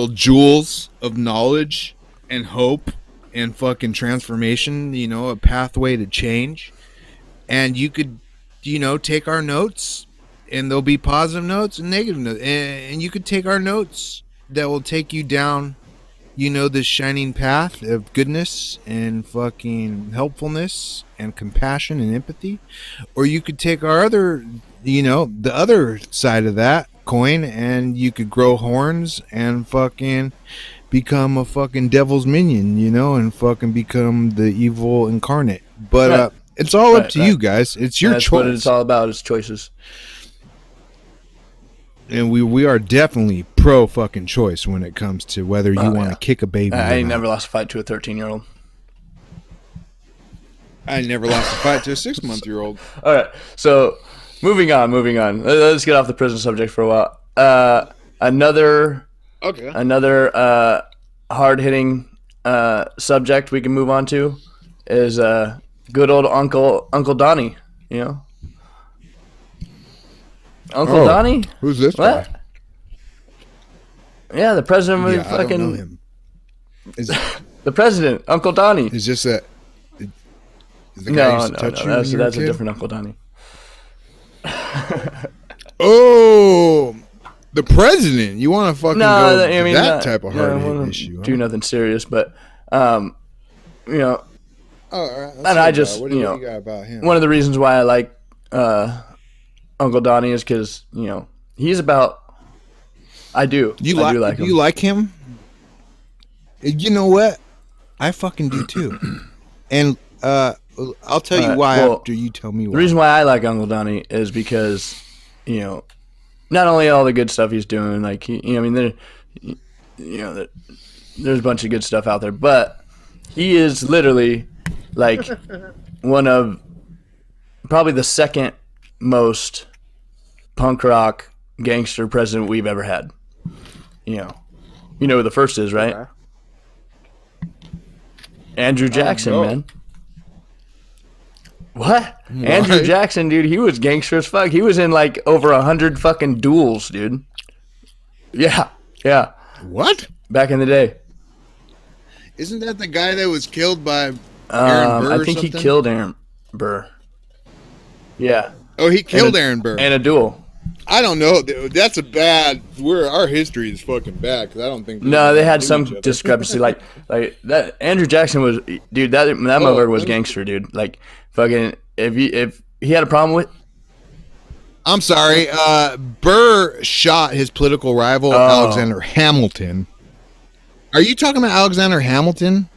jewels of knowledge and hope and fucking transformation. A pathway to change, and you could, take our notes, and there'll be positive notes and negative notes, and you could take our notes that will take you down, this shining path of goodness and fucking helpfulness and compassion and empathy, or you could take our other, the other side of that coin, and you could grow horns and fucking become a fucking devil's minion, and fucking become the evil incarnate. But Right. it's all up Right, to right. you guys. It's your that's choice. what it's all about is choices. And we are definitely pro fucking choice when it comes to whether you want to kick a baby. I or ain't not. never lost a fight to a 13-year-old. I never lost a fight to a 6-month-old. All right, so moving on. Let's get off the prison subject for a while. Another hard-hitting subject we can move on to is good old Uncle Donnie. Uncle Donnie? Who's this What? guy? Yeah, the president of Yeah, I don't know fucking him. the president, Uncle Donnie. Is this a? Is the guy who No, used to touch you when that's you were a kid? different Uncle Donnie. Oh, the president. You want to fucking go I mean that not- type of no, I hard wouldn't issue? do nothing serious, but Oh, all right. And I just, what you do know, you got about him? one of the reasons why I like Uncle Donnie is because he's about. I do. You I like? do like him. You like him? You know what? I fucking do too. And I'll tell you Alright, why well, after you tell me why. The reason why I like Uncle Donnie is because not only all the good stuff he's doing, like I mean, there's a bunch of good stuff out there, but he is literally like one of probably the second most punk rock gangster president we've ever had. You know who the first is, right? Okay. Andrew Jackson, no. man. What? Andrew Jackson, dude, he was gangster as fuck. He was in like over 100 fucking duels, dude. Yeah. What? Back in the day. Isn't that the guy that was killed by Aaron Burr? I think he killed Aaron Burr. Yeah. Oh, he killed Aaron Burr. In a duel. I don't know. That's a bad. Our history is fucking bad because I don't think. No, they had some discrepancy. like that. Andrew Jackson was, dude. That motherfucker was gangster, dude. Like fucking. If he had a problem with. I'm sorry. Burr shot his political rival Alexander Hamilton. Are you talking about Alexander Hamilton?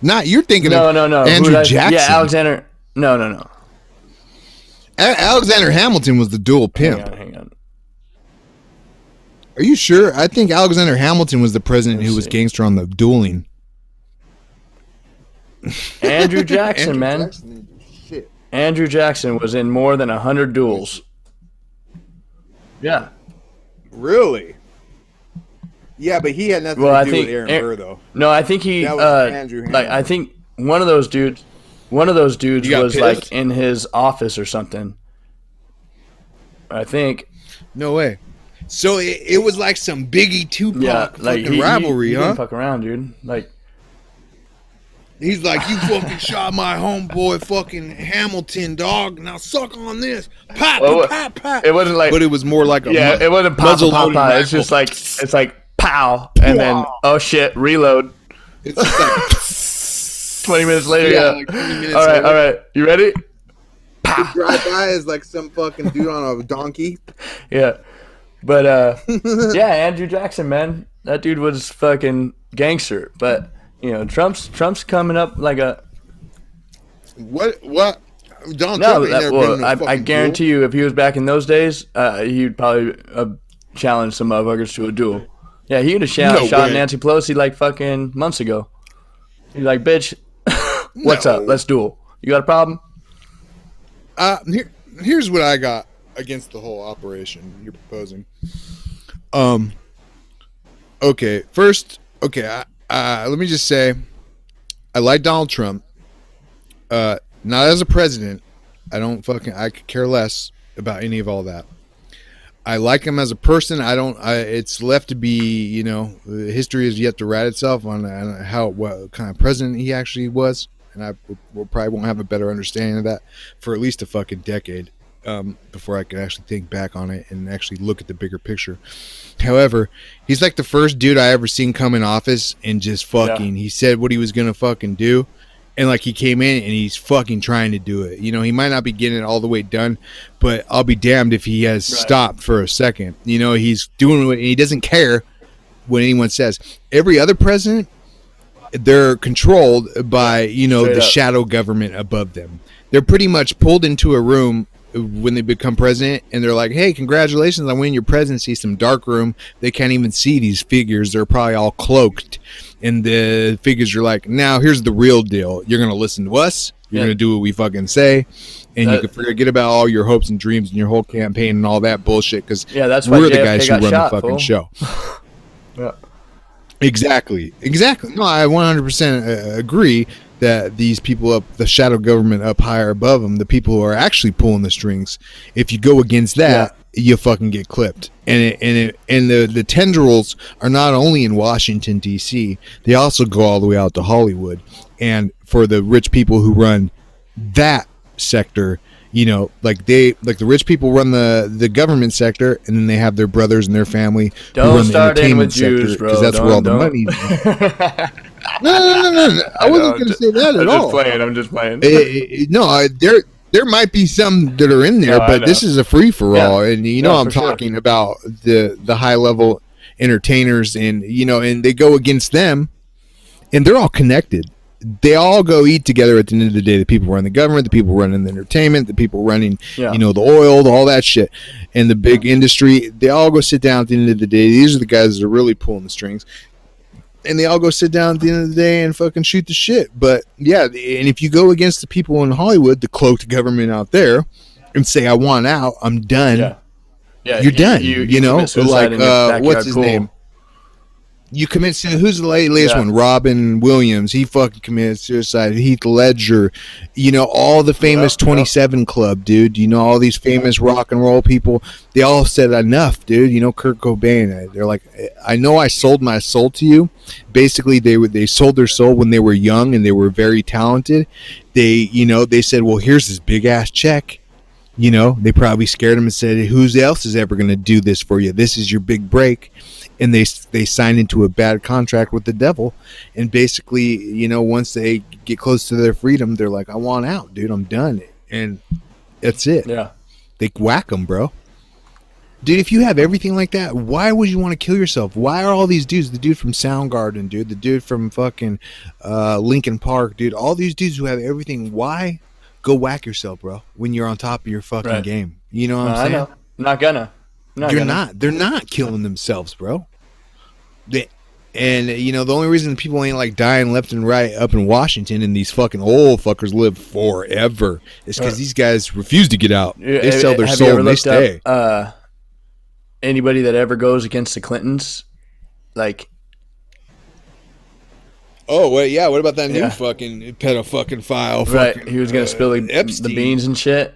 Not you're thinking of Andrew Jackson. Yeah, Alexander. No. Alexander Hamilton was the dual pimp. Hang on. Are you sure? I think Alexander Hamilton was the president who was gangster on the dueling. Andrew Jackson, man. Shit. Andrew Jackson was in more than 100 duels. Yeah. Really? Yeah, but he had nothing Well, to I do think with Aaron Burr, though. No, I think he. That was Andrew Hamilton. Like I think one of those dudes got was pissed? like in his office or something. I think. No way. So it was like some Biggie Tupac Yeah, like fucking rivalry, he huh? didn't fuck around, dude. Like. He's like, you fucking shot my homeboy, fucking Hamilton, dog. Now suck on this. Pop, Well, pop, pop. It wasn't like. But it was more like a It wasn't pop, muzzle pop, loaded pop. rifle. It's like pow, and then oh shit, reload. It's just like 20 minutes later. Yeah, Yeah. like 20 minutes all later. right. You ready? Drive by is like some fucking dude on a donkey. Yeah. But yeah, Andrew Jackson, man, that dude was fucking gangster. But Trump's coming up like a what? Donald no. Trump ain't never been in a I fucking guarantee you, if he was back in those days, he'd probably challenge some motherfuckers to a duel. Yeah, he'd have shot way. Nancy Pelosi like fucking months ago. He's like, bitch, what's No. up? Let's duel. You got a problem? Here's what I got against the whole operation you're proposing. Okay, first, let me just say, I like Donald Trump. Not as a president. I could care less about any of all that. I like him as a person. It's left to be, history has yet to write itself on what kind of president he actually was. And we'll probably won't have a better understanding of that for at least a fucking decade before I can actually think back on it and actually look at the bigger picture. However, he's like the first dude I ever seen come in office and just fucking, he said what he was going to fucking do. And like he came in and he's fucking trying to do it. He might not be getting it all the way done, but I'll be damned if he has stopped for a second. He's doing what he doesn't care what anyone says. Every other president, they're controlled by, the shadow government above them. They're pretty much pulled into a room when they become president and they're like, hey, congratulations on winning your presidency. Some dark room. They can't even see these figures. They're probably all cloaked. And the figures are like, now here's the real deal. You're going to listen to us. You're going to do what we fucking say. And you can forget about all your hopes and dreams and your whole campaign and all that bullshit. Because that's why we're the JFK guys who got run shot, the fucking fool. show. Yeah. Exactly. No, I 100% agree that these people up, the shadow government up higher above them, the people who are actually pulling the strings, if you go against that, you fucking get clipped. And the tendrils are not only in Washington, D.C., they also go all the way out to Hollywood. And for the rich people who run that sector, like the rich people run the government sector, and then they have their brothers and their family who Don't run the start in with entertainment sector, Jews, bro. because that's where all the Don't. money is. No. I wasn't going to say that at all. I'm just playing. No, there might be some that are in there, No, I but know. this is a free for all, and I'm for sure. talking about the high level entertainers, and and they go against them, and they're all connected. they all go eat together at the end of the day. The people running the government, the people running the entertainment, the people running, Yeah. the oil, all that shit, and the big industry. They all go sit down at the end of the day. These are the guys that are really pulling the strings. And they all go sit down at the end of the day and fucking shoot the shit. But yeah, and if you go against the people in Hollywood, the cloaked government out there, and say, I want out, I'm done. Yeah, You're done. You like, commit suicide in your backyard what's his pool. name? You commit suicide. Who's the latest Yeah. one? Robin Williams. He fucking committed suicide. Heath Ledger. All the famous Yeah, 27 Club, dude. All these famous rock and roll people. They all said enough, dude. Kurt Cobain. They're like, I know I sold my soul to you. Basically, they sold their soul when they were young and they were very talented. They said, well, here's this big ass check. They probably scared him and said, who else is ever going to do this for you? This is your big break. And they signed into a bad contract with the devil. And basically, once they get close to their freedom, they're like, I want out, dude. I'm done. And that's it. Yeah. They whack them, bro. Dude, if you have everything like that, why would you want to kill yourself? Why are all these dudes, the dude from Soundgarden, dude, the dude from fucking Linkin Park, dude, all these dudes who have everything, why go whack yourself, bro, when you're on top of your fucking Right. game? You know what I'm I saying? know. Not gonna. They're not killing themselves, bro. The only reason people ain't like dying left and right up in Washington and these fucking old fuckers live forever is because these guys refuse to get out. They sell their Have you soul ever and they looked stay. up, anybody that ever goes against the Clintons, like, Oh, wait, yeah. What about that new Yeah. fucking pedophile? right? Fucking, He was gonna spill the Epstein. beans and shit.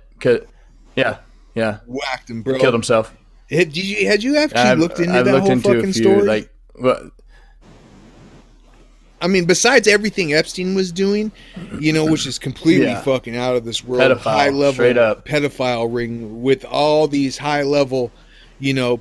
Yeah, Whacked him, bro. killed himself. Had you actually looked into that whole fucking story? Like, well, I mean, besides everything Epstein was doing, which is completely Yeah. fucking out of this world, Pedophile, high level straight up. pedophile ring with all these high level,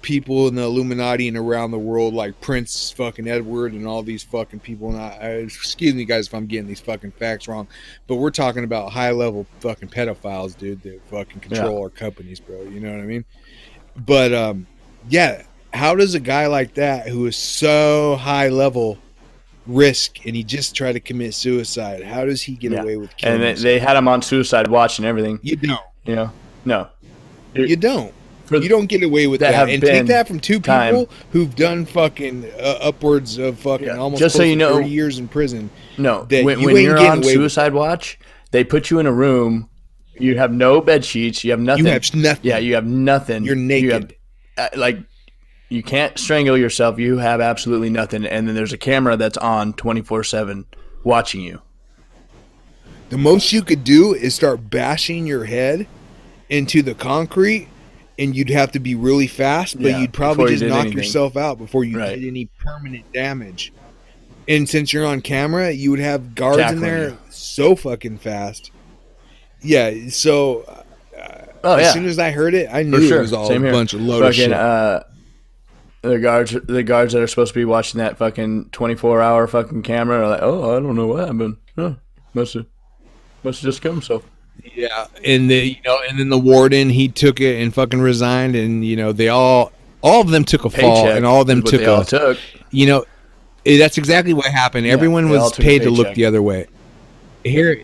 people in the Illuminati and around the world, like Prince fucking Edward and all these fucking people. And excuse me, guys, if I'm getting these fucking facts wrong, but we're talking about high level fucking pedophiles, dude, that fucking control our companies, bro. You know what I mean? But yeah, how does a guy like that who is so high level risk and he just tried to commit suicide? How does he get away with killing and himself? they had him on suicide watch and everything. You don't. No, You don't. For- You don't get away with that that. have And been take that from two time. people who've done fucking upwards of fucking Yeah, almost just so close you to know- 30 years in prison. No, that when you ain't you're getting on away with suicide watch, they put you in a room. You have no bed sheets. You have nothing. You have nothing. Yeah, you have nothing. You're naked. You have, you can't strangle yourself. You have absolutely nothing. And then there's a camera that's on 24/7 watching you. The most you could do is start bashing your head into the concrete, and you'd have to be really fast, but Yeah, you'd before probably you just did knock anything. yourself out before you Right. did any permanent damage. And since you're on camera, you would have guards in Tackling there you. so fucking fast. Yeah, so Oh as yeah, soon as I heard it, I knew for sure. it was all Same a here. bunch of load of Fucking, shit. the guards that are supposed to be watching that fucking 24-hour fucking camera are like, oh, I don't know what happened. Huh, must have just killed himself. Yeah, and and then the warden, he took it and fucking resigned, and they all of them took a fall, Paycheck and all of them is what took they all a took. that's exactly what happened. Everyone they all was took a paid to look paycheck. the other way. Here's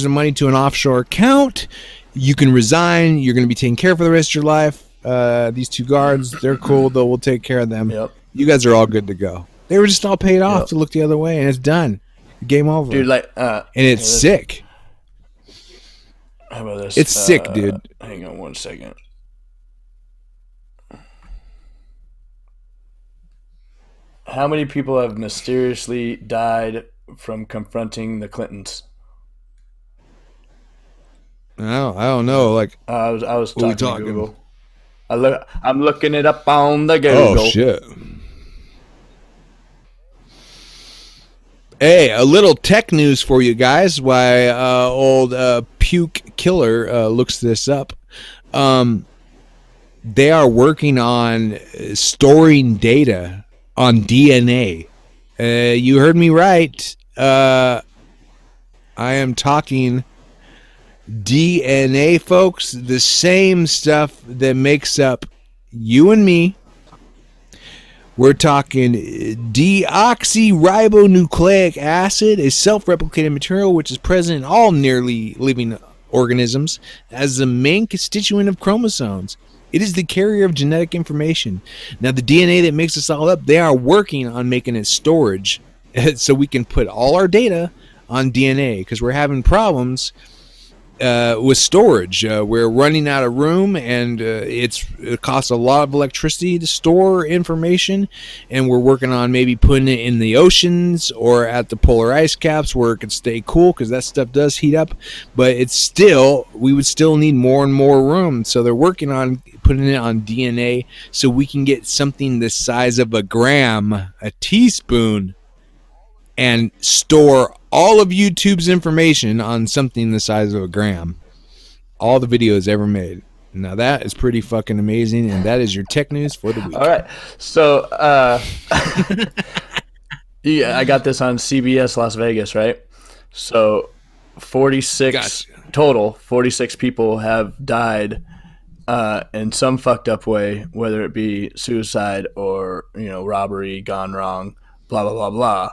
the money to an offshore account. You can resign. You're going to be taken care of for the rest of your life. These two guards, they're cool though. We'll take care of them. Yep. You guys are all good to go. They were just all paid off Yep. to look the other way, and it's done. Game over. Dude, like, and it's sick. how about this? It's sick, dude. Hang on one second. How many people have mysteriously died from confronting the Clintons? I don't know. Like, I was What we talking to talking? Google. I'm looking it up on the Google. oh shit. Hey, a little tech news for you guys. Why old Puke Killer looks this up. They are working on storing data on DNA. You heard me right. I am talking DNA, folks. The same stuff that makes up you and me. We're talking deoxyribonucleic acid, a self-replicating material which is present in all nearly living organisms as the main constituent of chromosomes. It is the carrier of genetic information. Now, the DNA that makes us all up, they are working on making it storage so we can put all our data on DNA because we're having problems with storage. We're running out of room, and it costs a lot of electricity to store information, and we're working on maybe putting it in the oceans or at the polar ice caps where it can stay cool because that stuff does heat up, but we would still need more and more room. So they're working on putting it on DNA so we can get something the size of a gram, a teaspoon, and store all of YouTube's information on something the size of a gram. All the videos ever made. Now that is pretty fucking amazing, and that is your tech news for the week. All right. So, yeah, I got this on CBS Las Vegas, right? So, 46 total, 46 people have died in some fucked up way, whether it be suicide or, robbery gone wrong, blah, blah, blah, blah.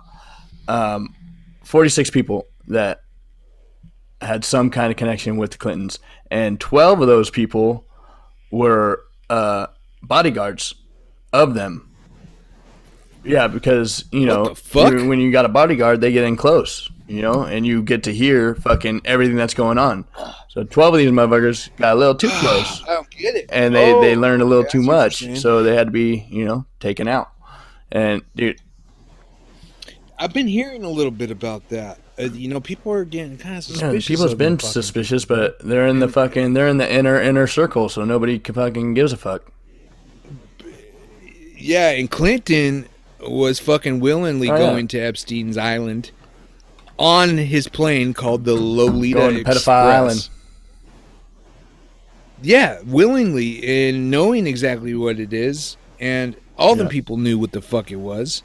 46 people that had some kind of connection with the Clintons, and 12 of those people were bodyguards of them. Yeah, because, when you got a bodyguard, they get in close, and you get to hear fucking everything that's going on. So 12 of these motherfuckers got a little too close. I don't get it. And they learned a little too much, so they had to be, taken out. And, dude, I've been hearing a little bit about that. People are getting kind of suspicious. People's been suspicious, but they're in the inner circle, so nobody fucking gives a fuck. Yeah, and Clinton was fucking willingly going to Epstein's Island on his plane called the Lolita Express. Pedophile Island. Yeah, willingly, and knowing exactly what it is, and all the people knew what the fuck it was.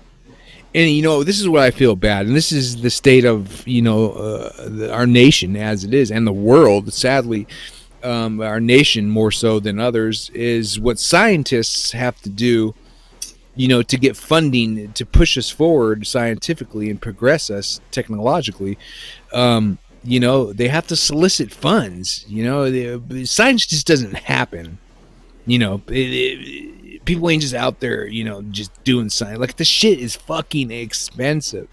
And, this is what I feel bad. And this is the state of, our nation as it is, and the world, sadly. Our nation, more so than others, is what scientists have to do, to get funding to push us forward scientifically and progress us technologically. They have to solicit funds. Science just doesn't happen. People ain't just out there, just doing science. Like, the shit is fucking expensive,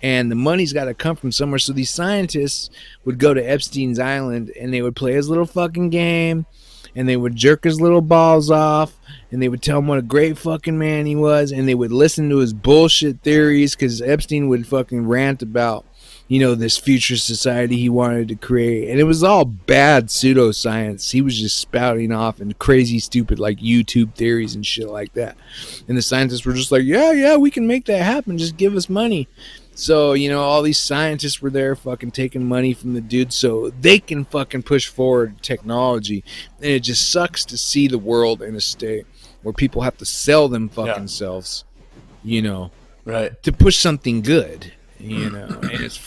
and the money's got to come from somewhere. So these scientists would go to Epstein's Island, and they would play his little fucking game, and they would jerk his little balls off, and they would tell him what a great fucking man he was, and they would listen to his bullshit theories, because Epstein would fucking rant about, this future society he wanted to create. And it was all bad pseudoscience. He was just spouting off and crazy, stupid, like, YouTube theories and shit like that. And the scientists were just like, yeah, we can make that happen. Just give us money. So, all these scientists were there fucking taking money from the dude so they can fucking push forward technology. And it just sucks to see the world in a state where people have to sell them fucking selves, right, to push something good. And it's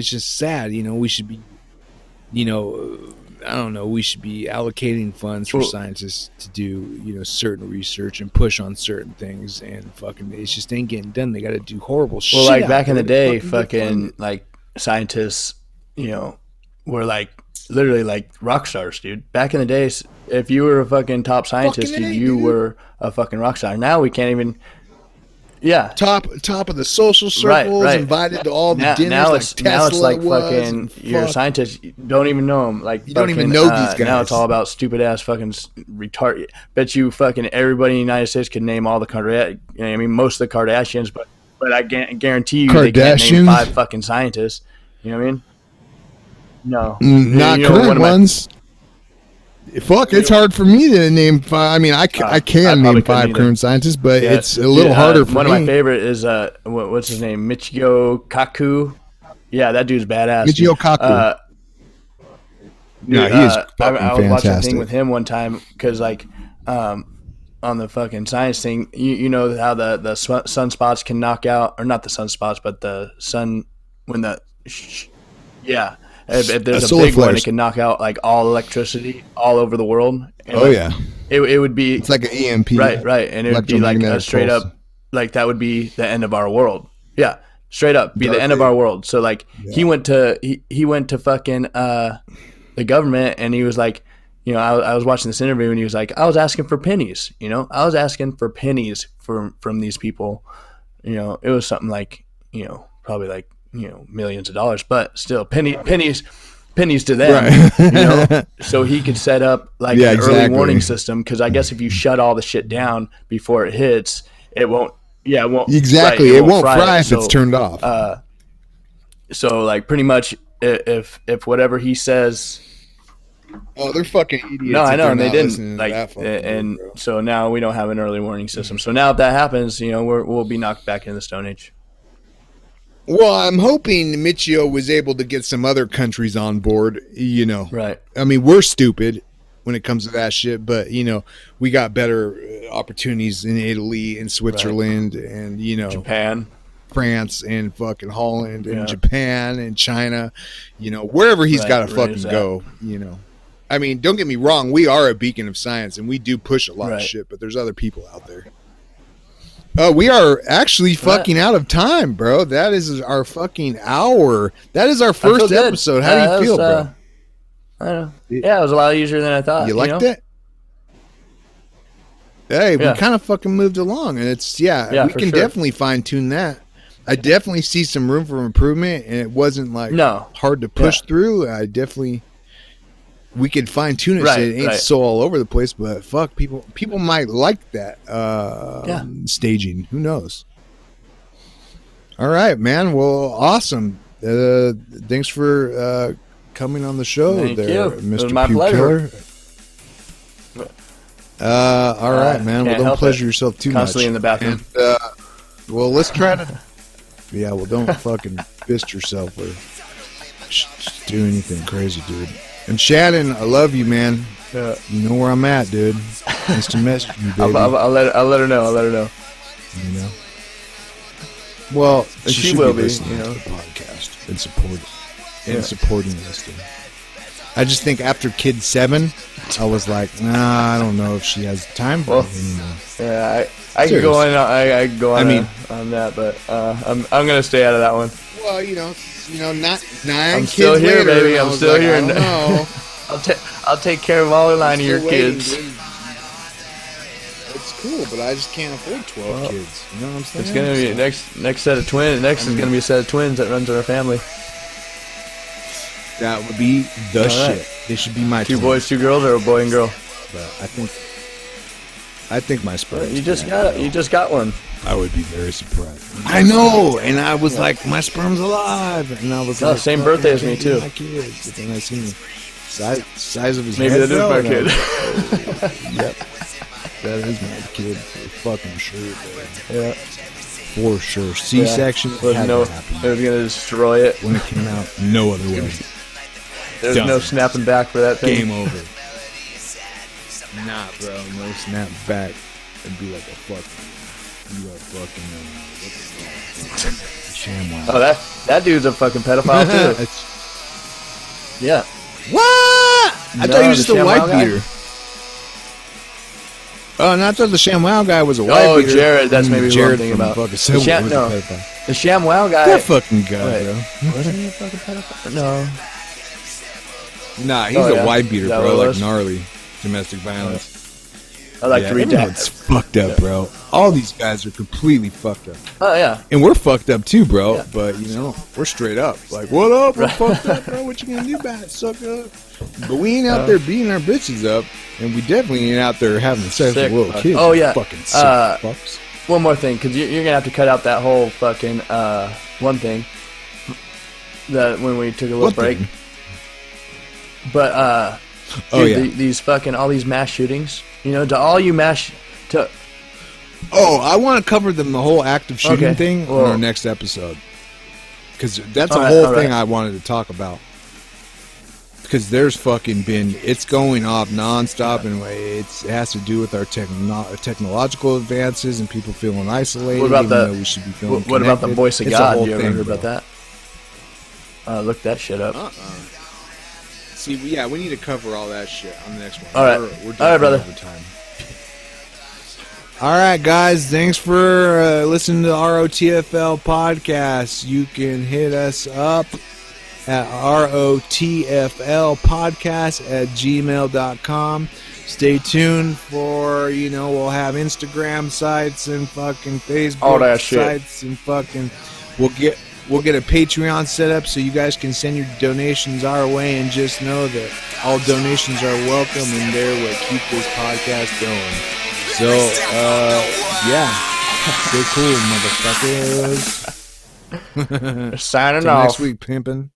just sad. We should be, we should be allocating funds for scientists to do, certain research and push on certain things, and fucking, it just ain't getting done. They got to do horrible shit. Well, like back in the day, fucking, like, scientists, were like literally like rock stars, dude. Back in the days, if you were a fucking top scientist, you were a fucking rock star. Now we can't even. Yeah, top of the social circles, right. Invited to all the dinners. Now like it's Tesla now it's like fucking you're a scientist. You don't even know them. Like, you don't even know these guys. Now it's all about stupid ass fucking retard. Bet you fucking everybody in the United States can name all the Kardashians. Most of the Kardashians, but I guarantee you they can't name 5 fucking scientists. You know what I mean? No, not current ones. Fuck, it's hard for me to name 5. I mean, I can name 5 current scientists, but it's a little harder for me. One of my favorite is what's his name, Michio Kaku. Yeah, that dude's badass. Michio Kaku. Yeah, he is fucking I was watching a thing with him one time because, like, on the fucking science thing, you know how the sunspots can knock out, or not the sunspots, but the sun when the yeah. If there's a big one, it can knock out like all electricity all over the world. And it would be. It's like an EMP. Right, and it would be like a straight up like that would be the end of our world. Yeah, straight up, be Darth the end of Vader. our world. So like he went to fucking the government, and he was like, you know, I was watching this interview, and he was like, I was asking for pennies, you know, I was asking for pennies from these people, you know, it was something like, you know, probably like, you know, millions of dollars, but still pennies to them, Right. you know, so he could set up like Yeah, an early exactly. warning system. Cause I guess if you shut all the shit down before it hits, it won't, yeah, it won't. Exactly. right, it won't fry if So, it's turned off. So like pretty much if whatever he says, Oh, they're fucking idiots. no, I if know, they're and they not listening didn't to like, that fucking and dude, bro. so now we don't have an early warning system. So now if that happens, you know, we'll be knocked back into the Stone Age. Well, I'm hoping Michio was able to get some other countries on board. You know, Right. I mean, we're stupid when it comes to that shit, but you know, we got better opportunities in Italy and Switzerland and you know Japan. France and fucking Holland and Yeah. Japan and China. You know, wherever he's Right, got to right, fucking go. You know, I mean, don't get me wrong, we are a beacon of science and we do push a lot of Right. shit, but there's other people out there. We are actually fucking out of time, bro. That is our fucking hour. That is our I feel first good. episode. How do that you feel, was, bro? I don't know. Yeah, it was a lot easier than I thought. You liked know? it? Hey, Yeah. we kind of fucking moved along, and it's Yeah, we for can sure. definitely fine tune that. I definitely see some room for improvement, and it wasn't like No. hard to push through. I definitely we could fine tune it so Right, it ain't right. so all over the place. But fuck, people might like that staging. Who knows? All right, man. Well, awesome. Thanks for coming on the show, Thank there, you. It Mr. was my Puke pleasure. Killer. All right, man. Well, can't don't help pleasure it. yourself too Constantly much. in the bathroom. And, well, let's try to. Yeah, well, don't fucking fist yourself or do anything crazy, dude. And Shannon, I love you, man. Yeah. You know where I'm at, dude. Nice to message you, baby. I'll let her know. I'll let her know. You know. Well, And she she should will be be, listening you know. to the podcast and supporting this thing. I just think after Kid 7, I was like, nah, I don't know if she has time for Well, it anymore. Yeah, I can go on. I can go on. I mean- on that, but I'm gonna stay out of that one. Well, not 9 I'm kids still here, later, baby. and I I'm was still like, here. I don't know. I'll take care of all 9 of your Still waiting, kids. dude. It's cool, but I just can't afford 12 kids. You know what I'm saying? It's gonna be next set of twins. Next is gonna be a set of twins that runs in our family. That would be the All shit. right. They should be my 2 twins, boys, 2 girls, or a boy and girl. but I think my sperm. You just got one. I would be very surprised. I know, and I was like, my sperm's alive, and I was No, like, same fuck, birthday I as me, can't do too. My kids. But then I seen the size of his Maybe head. that is though, my and I kid. was like, oh, yep, that is my kid for fucking sure. Yeah. For sure. C-section There's had no. to happen. It was gonna destroy it. When it came out, no other way. There's Done. no snapping back for that thing. Game over. Nah, bro, no snap back. It'd be like a fucking, what the fuck? ShamWow. Oh, that dude's a fucking pedophile too. It's- Yeah. What? I No, thought he was just the a white ShamWow guy? beater. Oh, and I thought the ShamWow guy was a white Oh, beater. Jared, that's maybe who I'm Jared thinking from about. fucking The Subway Sham- was a no. pedophile. The ShamWow guy. That fucking guy, Wait. bro. Wasn't he a fucking pedophile? No. Nah, he's Oh, a yeah? white beater, Is that bro. what it Like was? gnarly domestic violence. I like Yeah, to read you know, that. it's fucked up, bro. All these guys are completely fucked up. Oh yeah. And we're fucked up too, bro. Yeah. But you know, we're straight up. Like, what up? We're fucked up, bro. What you gonna do about it, sucker? But we ain't out there beating our bitches up, and we definitely ain't out there having sex Sick with little fuck. kids. Oh, you yeah. fucking sick fucks. One more thing, because you're gonna have to cut out that whole fucking one thing. That when we took a little What break. thing? But Oh, dude, yeah. these fucking all these mass shootings. You know, to all you mass to Oh, I want to cover them the whole active shooting Okay. thing Well- on our next episode, because that's a All right, whole all thing right. I wanted to talk about. Because there's fucking been, it's going off nonstop, and it has to do with our technological advances and people feeling isolated. What about even the- though we should be feeling what about the connected. voice of It's a God? whole You ever thing, heard bro. about that? Look that shit up. See, yeah, we need to cover all that shit on the next one. All right. We're All right, brother. over time. All right, guys. Thanks for listening to the ROTFL podcast. You can hit us up at rotflpodcast@gmail.com. Stay tuned for, we'll have Instagram sites and fucking Facebook All that shit. sites and fucking we'll get a Patreon set up so you guys can send your donations our way, and just know that all donations are welcome and they're what keep this podcast going. So, yeah. Stay cool, motherfuckers. Signing Till off. next week, pimpin'.